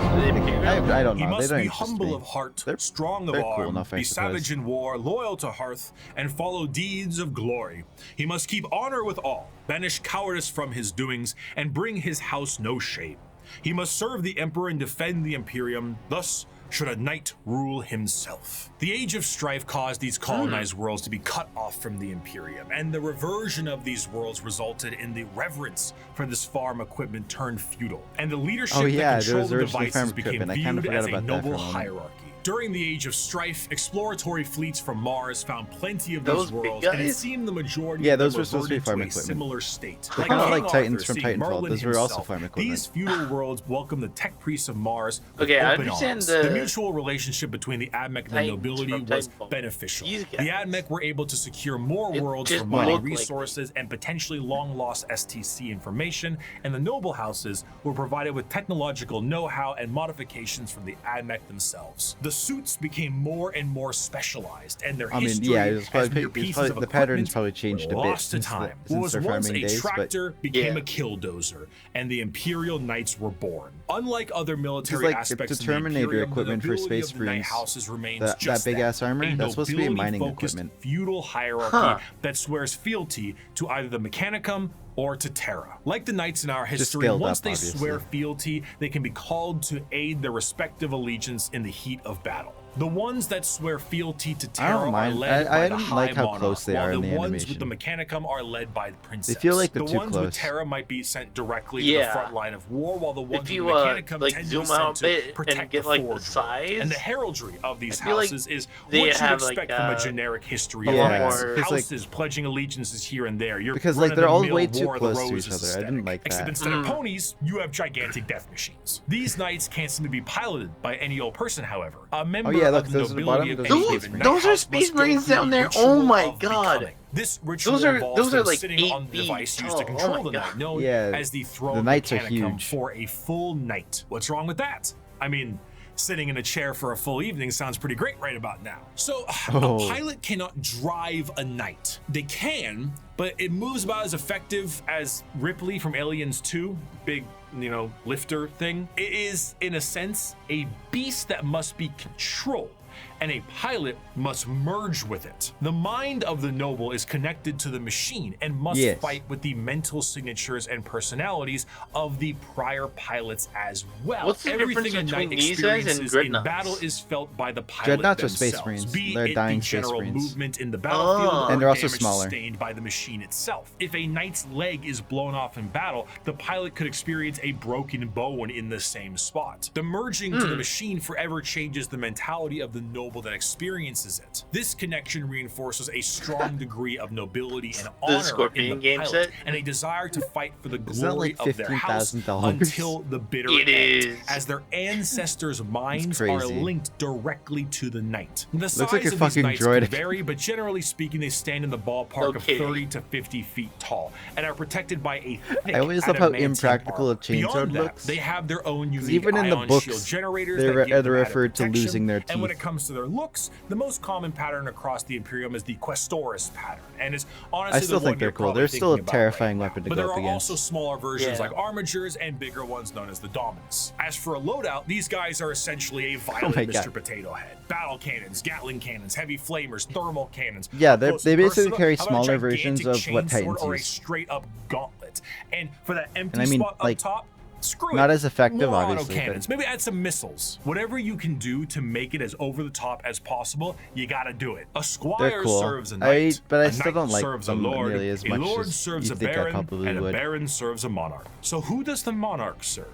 I don't know. He must they don't be interest humble me. of heart, They're strong of cool arm, enough, I be suppose. savage in war, loyal to hearth, and follow deeds of glory. He must keep honor with all, banish cowardice from his doings, and bring his house no shame. He must serve the Emperor and defend the Imperium, thus should a knight rule himself. The Age of Strife caused these colonized worlds to be cut off from the Imperium, and the reversion of these worlds resulted in the reverence for this farm equipment turned feudal, and the leadership that there controlled was the originally devices farm became equipment. I kinda viewed forgot as a about that for a noble moment. hierarchy. During the Age of Strife, exploratory fleets from Mars found plenty of those Those big worlds, and it guys? seemed the majority Yeah, of them those were supposed to be reverted farm to a equipment. similar state. They're kinda King like Titans Arthur, from seeing Titanfall. Merlin Those were also himself, farm equipment. These feudal worlds welcomed the tech priests of Mars with Okay, I open understand arms. the mutual relationship between the Admech and the Titans nobility from was Titanfall. beneficial. These The guys. Admech were able to secure more It worlds just for mining looked like resources and potentially long-lost STC information, and the noble houses were provided with technological know-how and modifications from the Admech themselves. The suits became more and more specialized, and their history it's as probably, mere pieces of the pattern's equipment probably changed a were bit lost to since, time. since What was their once farming a days, but tractor became Yeah. a killdozer, and the Imperial Knights were born. Unlike other military like, aspects to of the Terminator Imperium, the equipment for nobility Space of the Knight Marines, houses remains that just big-ass armor, a that's supposed to be mining nobility-focused equipment. feudal hierarchy that swears fealty to either the Mechanicum or to Terra. Like the knights in our history, scaled once up, they obviously. swear fealty, they can be called to aid their respective allegiance in the heat of battle. The ones that swear fealty to I Terra don't are mind. led I by the don't High like how Monarch, close they while are in the the ones with the animation. Mechanicum are led by the Princess. feel like they're the too ones with close. Terra might be sent directly to the Yeah. front line of war, while the ones If you with Mechanicum like tend to zoom be sent out a to bit protect and get the like the forge world. size, And the heraldry of these I feel like houses is they what you have, like, expect from a generic history a of lot knights. more- It's like- Houses pledging allegiances here and there. You're Because, like, running they're the all mill way too War of the close to Roses each other. I aesthetic. didn't like Except that. instead of ponies, you have gigantic death machines. These knights can't seem to be piloted by any old person, however. A member yeah, look, of the those at the nobility bottom, of those any are given Space knight Marines. Those are house Space must go Marines through down the there. ritual Oh my of God. becoming. This ritual Those are- involves those are them like sitting 8 on the feet device used to tall. Oh control my the knight, God. known Yeah, as the throne the knights are mechanicum huge. for a full knight. What's wrong with that? I mean, sitting in a chair for a full evening sounds pretty great right about now. So, Oh. a pilot cannot drive a knight. They can, but it moves about as effective as Ripley from Aliens 2, big, lifter thing. It is, in a sense, a beast that must be controlled, and a pilot must merge with it. The mind of the noble is connected to the machine and must Yes. fight with the mental signatures and personalities of the prior pilots as well. What's the Everything difference a knight between these guys and experiences in dreadnoughts? battle is felt by the pilot Dreadnoughts are Space themselves, Marines. be They're it dying the Space general Marines. movement in the battlefield or And they're also damage smaller. sustained by the machine itself. If a knight's leg is blown off in battle, the pilot could experience a broken bone in the same spot. The merging to the machine forever changes the mentality of the noble that experiences it. This connection reinforces a strong degree of nobility and honor Scorpion in the game pilot, set? and a desire to fight for the Isn't that glory like of their house $15,000? until the bitter It end, is. as their ancestors' minds are crazy. linked directly to the knight. The Looks size like a of these fucking knights droid. can vary, but generally speaking, they stand in the ballpark of kidding. 30 to 50 feet tall and are protected by a thick I always love how adamantine impractical armor. a chainsaw Beyond that, looks. they have their own unique even in the ion books, shield generators they're that give them added referred to protection. losing their And when teeth. it comes to their looks, the most common pattern across the Imperium is the Questoris pattern, and it's honestly I still the one think they're you're cool. probably They're still a thinking about terrifying right weapon now. to But go there up are against. also smaller versions Yeah. like armatures and bigger ones known as the Dominus. As for a loadout, these guys are essentially a violent my Mr. God. Potato Head. Battle cannons, Gatling cannons, heavy flamers, thermal cannons. Yeah, Up close they and basically personal, carry how about a smaller versions gigantic of what chainsword Titans or a use. straight up gauntlet. And for that empty I mean, spot like, up top, screw not it. as effective, More obviously, but- autocannons. Maybe add some missiles. Whatever you can do to make it as over the top as possible, you gotta do it. A squire They're cool. serves a knight. But I a still knight don't like serves a them lord. nearly as a much lord as serves you a think I baron, probably and a would. baron serves a monarch. So who does the monarch serve?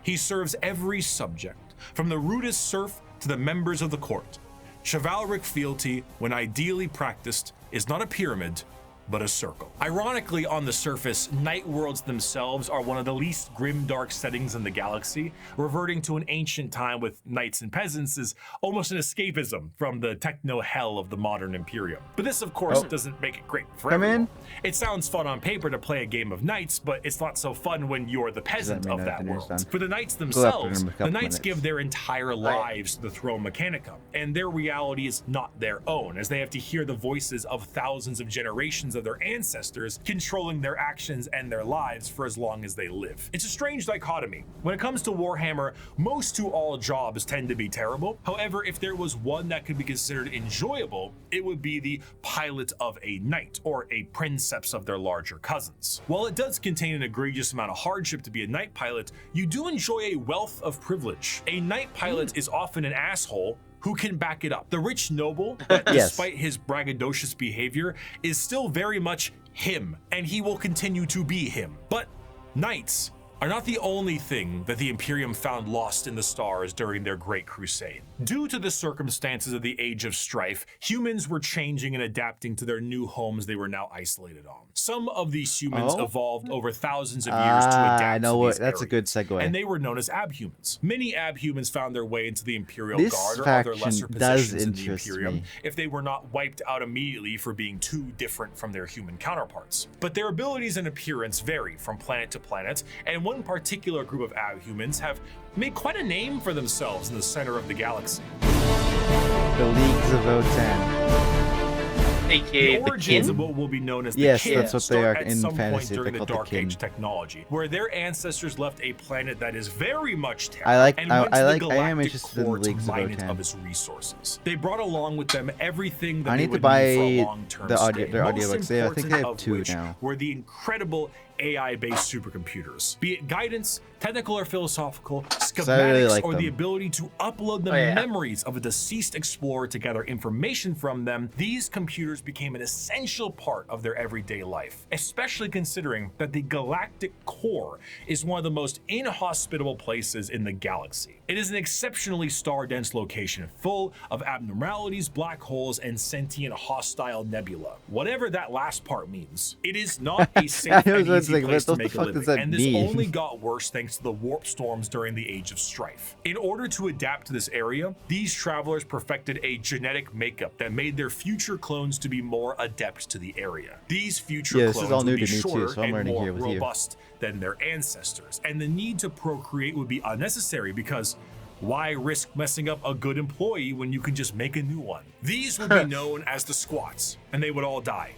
He serves every subject, from the rudest serf to the members of the court. Chivalric fealty, when ideally practiced, is not a pyramid, but a circle. Ironically, on the surface, night worlds themselves are one of the least grim-dark settings in the galaxy. Reverting to an ancient time with knights and peasants is almost an escapism from the techno-hell of the modern Imperium. But this, of course, doesn't make it great for Come everyone. in. It sounds fun on paper to play a game of knights, but it's not so fun when you're the peasant mean of that dinner's world. done? For the knights Go up in themselves, a the couple knights minutes. give their entire lives to the Throne Mechanicum, and their reality is not their own, as they have to hear the voices of thousands of generations of their ancestors controlling their actions and their lives for as long as they live. It's a strange dichotomy. When it comes to Warhammer, most to all jobs tend to be terrible. However, if there was one that could be considered enjoyable, it would be the pilot of a knight, or a princeps of their larger cousins. While it does contain an egregious amount of hardship to be a knight pilot, you do enjoy a wealth of privilege. A knight pilot is often an asshole who can back it up. The rich noble, that Yes. despite his braggadocious behavior, is still very much him, and he will continue to be him. But knights are not the only thing that the Imperium found lost in the stars during their Great Crusade. Due to the circumstances of the Age of Strife, humans were changing and adapting to their new homes they were now isolated on. Some of these humans Oh? evolved over thousands of years to adapt I know to what. these That's a good areas, segue. and they were known as abhumans. Many abhumans found their way into the Imperial This Guard or other faction lesser does positions in the interest Imperium me. if they were not wiped out immediately for being too different from their human counterparts. But their abilities and appearance vary from planet to planet, and one particular group of abhumans have made quite a name for themselves in the center of the galaxy. The Leagues of Otan. aka The the origins of kin. what will be known as the Yes, kin that's what they start are at in some fantasy. point during They're the called the Dark kin. Age technology, where their ancestors left a planet that is very much terra I like- and I- went I to like- the I am galactic interested in core the to Leagues of mine it Votan. of its resources. They brought along with them everything that I they need to would buy need for a long-term the audio- stay. their Most audiobooks. Yeah, I think important they have of 2 which now. were the incredible AI-based supercomputers, be it guidance, technical or philosophical, schematics, I really like or the them. ability to upload the Oh, yeah. memories of a deceased explorer to gather information from them. These computers became an essential part of their everyday life, especially considering that the galactic core is one of the most inhospitable places in the galaxy. It is an exceptionally star-dense location, full of abnormalities, black holes, and sentient hostile nebula. Whatever that last part means, it is not a safe I and was easy like, place to what the make a fuck living, does that and this mean? only got worse thanks to the warp storms during the Age of Strife. In order to adapt to this area, these travelers perfected a genetic makeup that made their future clones to be more adept to the area. These future Yeah, this is clones all would new be to me too, shorter so I'm and learning more here with you. robust than their ancestors, and the need to procreate would be unnecessary because why risk messing up a good employee when you can just make a new one? These would be known as the squats, and they would all die,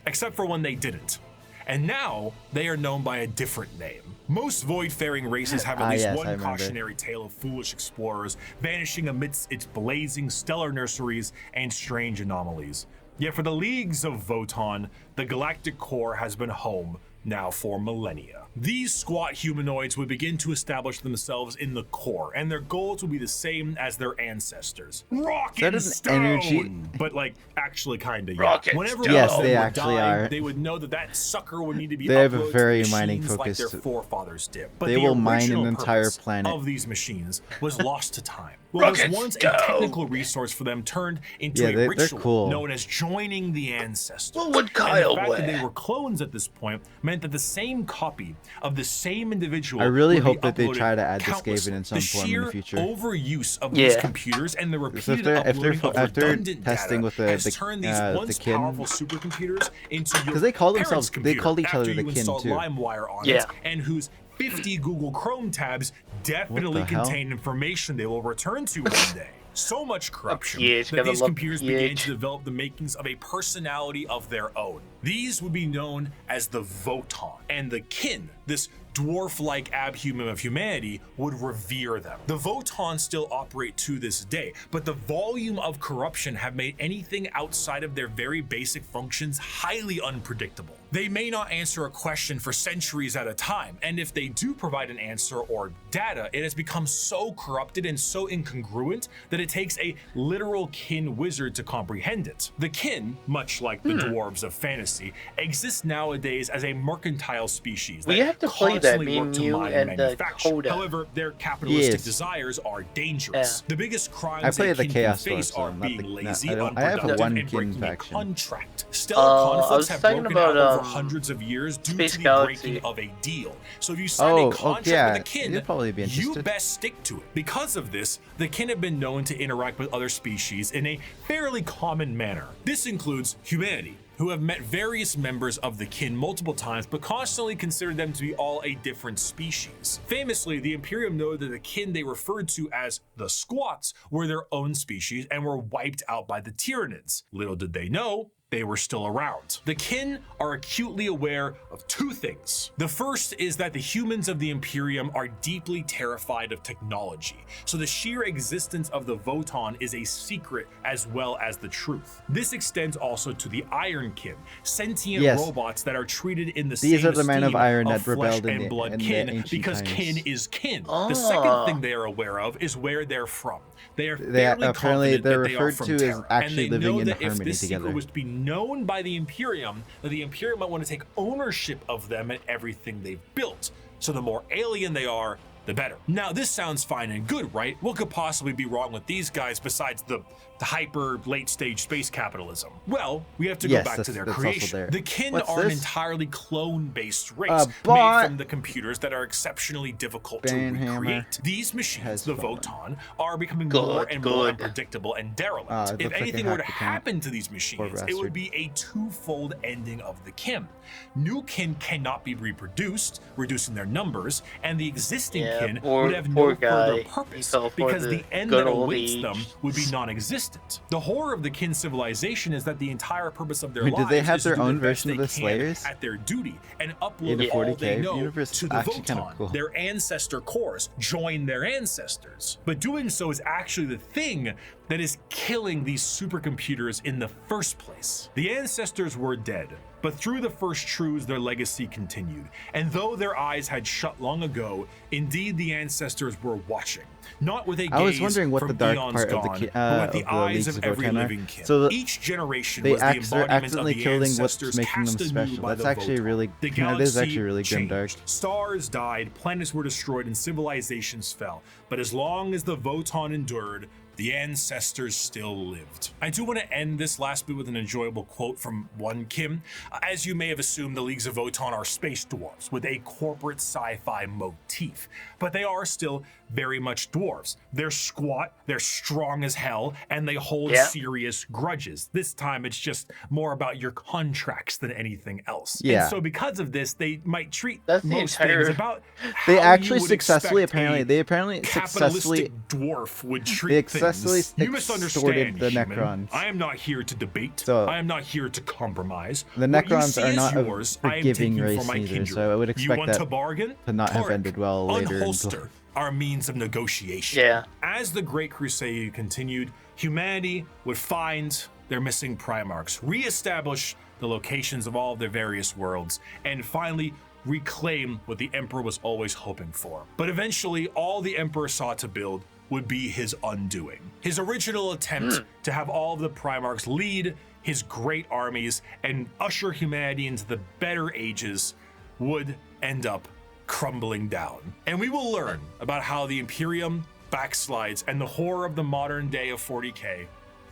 except for when they didn't. And now they are known by a different name. Most void-faring races have at least yes, I one remember. cautionary tale of foolish explorers vanishing amidst its blazing stellar nurseries and strange anomalies. Yet for the Leagues of Votan, the galactic core has been home now for millennia. These squat humanoids would begin to establish themselves in the core, and their goals would be the same as their ancestors. Rock that and an stone! energy? But like, actually kinda, yeah. Rock and Whenever stone. one Yes, of them they would actually die, are. they would know that that sucker would need to be They have a uploaded to very machines mining like their focused- forefathers did. But They the will mine original an entire purpose planet. of these machines was lost to time. What Rock was and once a stone. technical resource for them turned into Yeah, a they're ritual cool. known as joining the ancestors. What would And Kyle the fact that wear? they were clones at this point meant that the same copy of the same individual I really would be hope that they uploaded try to add this countlessly. Skaven in some form in the future. Overuse of these Yeah. computers and the So repeated if uploading of they're redundant testing data with the has turned these once kin, powerful supercomputers into your 'cause they call parents' themselves- they computer called each after other the you kin, install too. LimeWire on Yeah. it, and whose 50 Google Chrome tabs definitely hell? contain information they will return to one day. So much corruption PH, that gotta these love computers began PH. to develop the makings of a personality of their own. These would be known as the Votan, and the kin, this dwarf-like abhuman of humanity, would revere them. The Votan still operate to this day, but the volume of corruption have made anything outside of their very basic functions highly unpredictable. They may not answer a question for centuries at a time, and if they do provide an answer or data, it has become so corrupted and so incongruent that it takes a literal kin wizard to comprehend it. The kin, much like the dwarves of fantasy, exist nowadays as a mercantile species We that have to play that, constantly me work and to you mine and, manufacture. Coda. However, their capitalistic Yes. desires are dangerous. The biggest crimes play a the kin Chaos can face Dwarves, are not being the- no, lazy, I don't- I have a unproductive, one and kin breaking a faction. contract. Stellar I conflicts was have talking broken out about, over hundreds of years due Space to the Galaxy. breaking of a deal. So if you sign Oh, a contract yeah, with a kin, you'd probably be you interested. best stick to it. Because of this, the kin have been known to interact with other species in a fairly common manner. This includes humanity, who have met various members of the kin multiple times, but constantly considered them to be all a different species. Famously, the Imperium noted that the kin they referred to as the squats were their own species and were wiped out by the Tyranids. Little did they know, they were still around. The kin are acutely aware of two things. The first is that the humans of the Imperium are deeply terrified of technology, so the sheer existence of the Votan is a secret as well as the truth. This extends also to the Iron Kin, sentient Yes. robots that are treated in the These same are the men of esteem iron that flesh rebelled in and the- blood in the kin ancient because times. kin is kin. The Ah. second thing they are aware of is where they're from. They are They fairly apparently confident they're that they are referred from to as Terra, actually and they living know in that if harmony this secret together. was to be known by the Imperium, that the Imperium might want to take ownership of them and everything they've built. So the more alien they are, the better. Now, this sounds fine and good, right? What could possibly be wrong with these guys besides the hyper late stage space capitalism? Well, we have to go Yes, back to that's- their that's also creation. there. The kin What's are an this? entirely clone-based race A made bot. from the computers that are exceptionally difficult to Banhammer recreate. These machines, has the fallen. Votan, are becoming more Good, and more good. unpredictable and derelict. It If looks like I anything were to hacked the account. happen to these machines, it bastard. would be a twofold ending of the kin. New kin cannot be reproduced, reducing their numbers, and the existing Yeah, kin poor- would have poor no further guy. He purpose fell for because the the end good that old awaits age. them would be non-existent. distant. The horror of the kin civilization is that the entire purpose of their Wait, lives did they have is to their do own the best version of they the can Slayers? at their duty and In upload the all they 40K know universe? to the Actually kinda Voton, cool. their ancestor cores, join their ancestors. But doing so is actually the thing that is killing these supercomputers in the first place. The ancestors were dead, but through the first truths, their legacy continued. And though their eyes had shut long ago, indeed the ancestors were watching. Not with a gaze I was wondering what from the dark eons part gone, of the but with the eyes Leagues of of every Votan are. living kin. So Each generation they was the they're embodiment accidentally of the killing what's ancestors making them cast anew special. by That's the actually Voton. really The that is actually galaxy really grimdark. changed. Stars died, planets were destroyed, and civilizations fell. But as long as the Voton endured, the ancestors still lived. I do want to end this last bit with an enjoyable quote from one Kim. As you may have assumed, the Leagues of Voton are space dwarves with a corporate sci-fi motif, but they are still very much dwarves. They're squat, they're strong as hell, and they hold serious grudges. This time it's just more about your contracts than anything else. Yeah. And so because of this, they might treat That's the most entire- things about They how actually you would successfully expect a apparently successfully capitalistic dwarf would they treat successfully things. You misunderstand, extorted the human. Necrons. I am not here to debate. So, I am not here to compromise. The What you Necrons see are as not a yours, I am forgiving taking race for my either, kindred. so I would You expect want that to bargain? to not have Torek, ended well later. Unholster our means of negotiation. Yeah. As the Great Crusade continued, humanity would find their missing Primarchs, reestablish the locations of all of their various worlds, and finally reclaim what the Emperor was always hoping for. But eventually, all the Emperor sought to build would be his undoing. His original attempt to have all of the Primarchs lead his great armies and usher humanity into the better ages would end up crumbling down. And we will learn about how the Imperium backslides and the horror of the modern day of 40K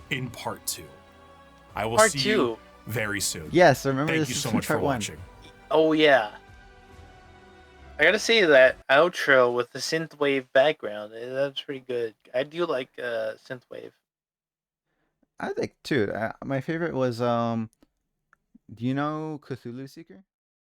in part 2. I will Part see 2. you very soon. Yes, remember Thank this you is so much for part 1. watching. Oh yeah. I gotta say that outro with the synthwave background, that's pretty good. I do like synthwave. I think too. My favorite was do you know Cthulhu Seeker?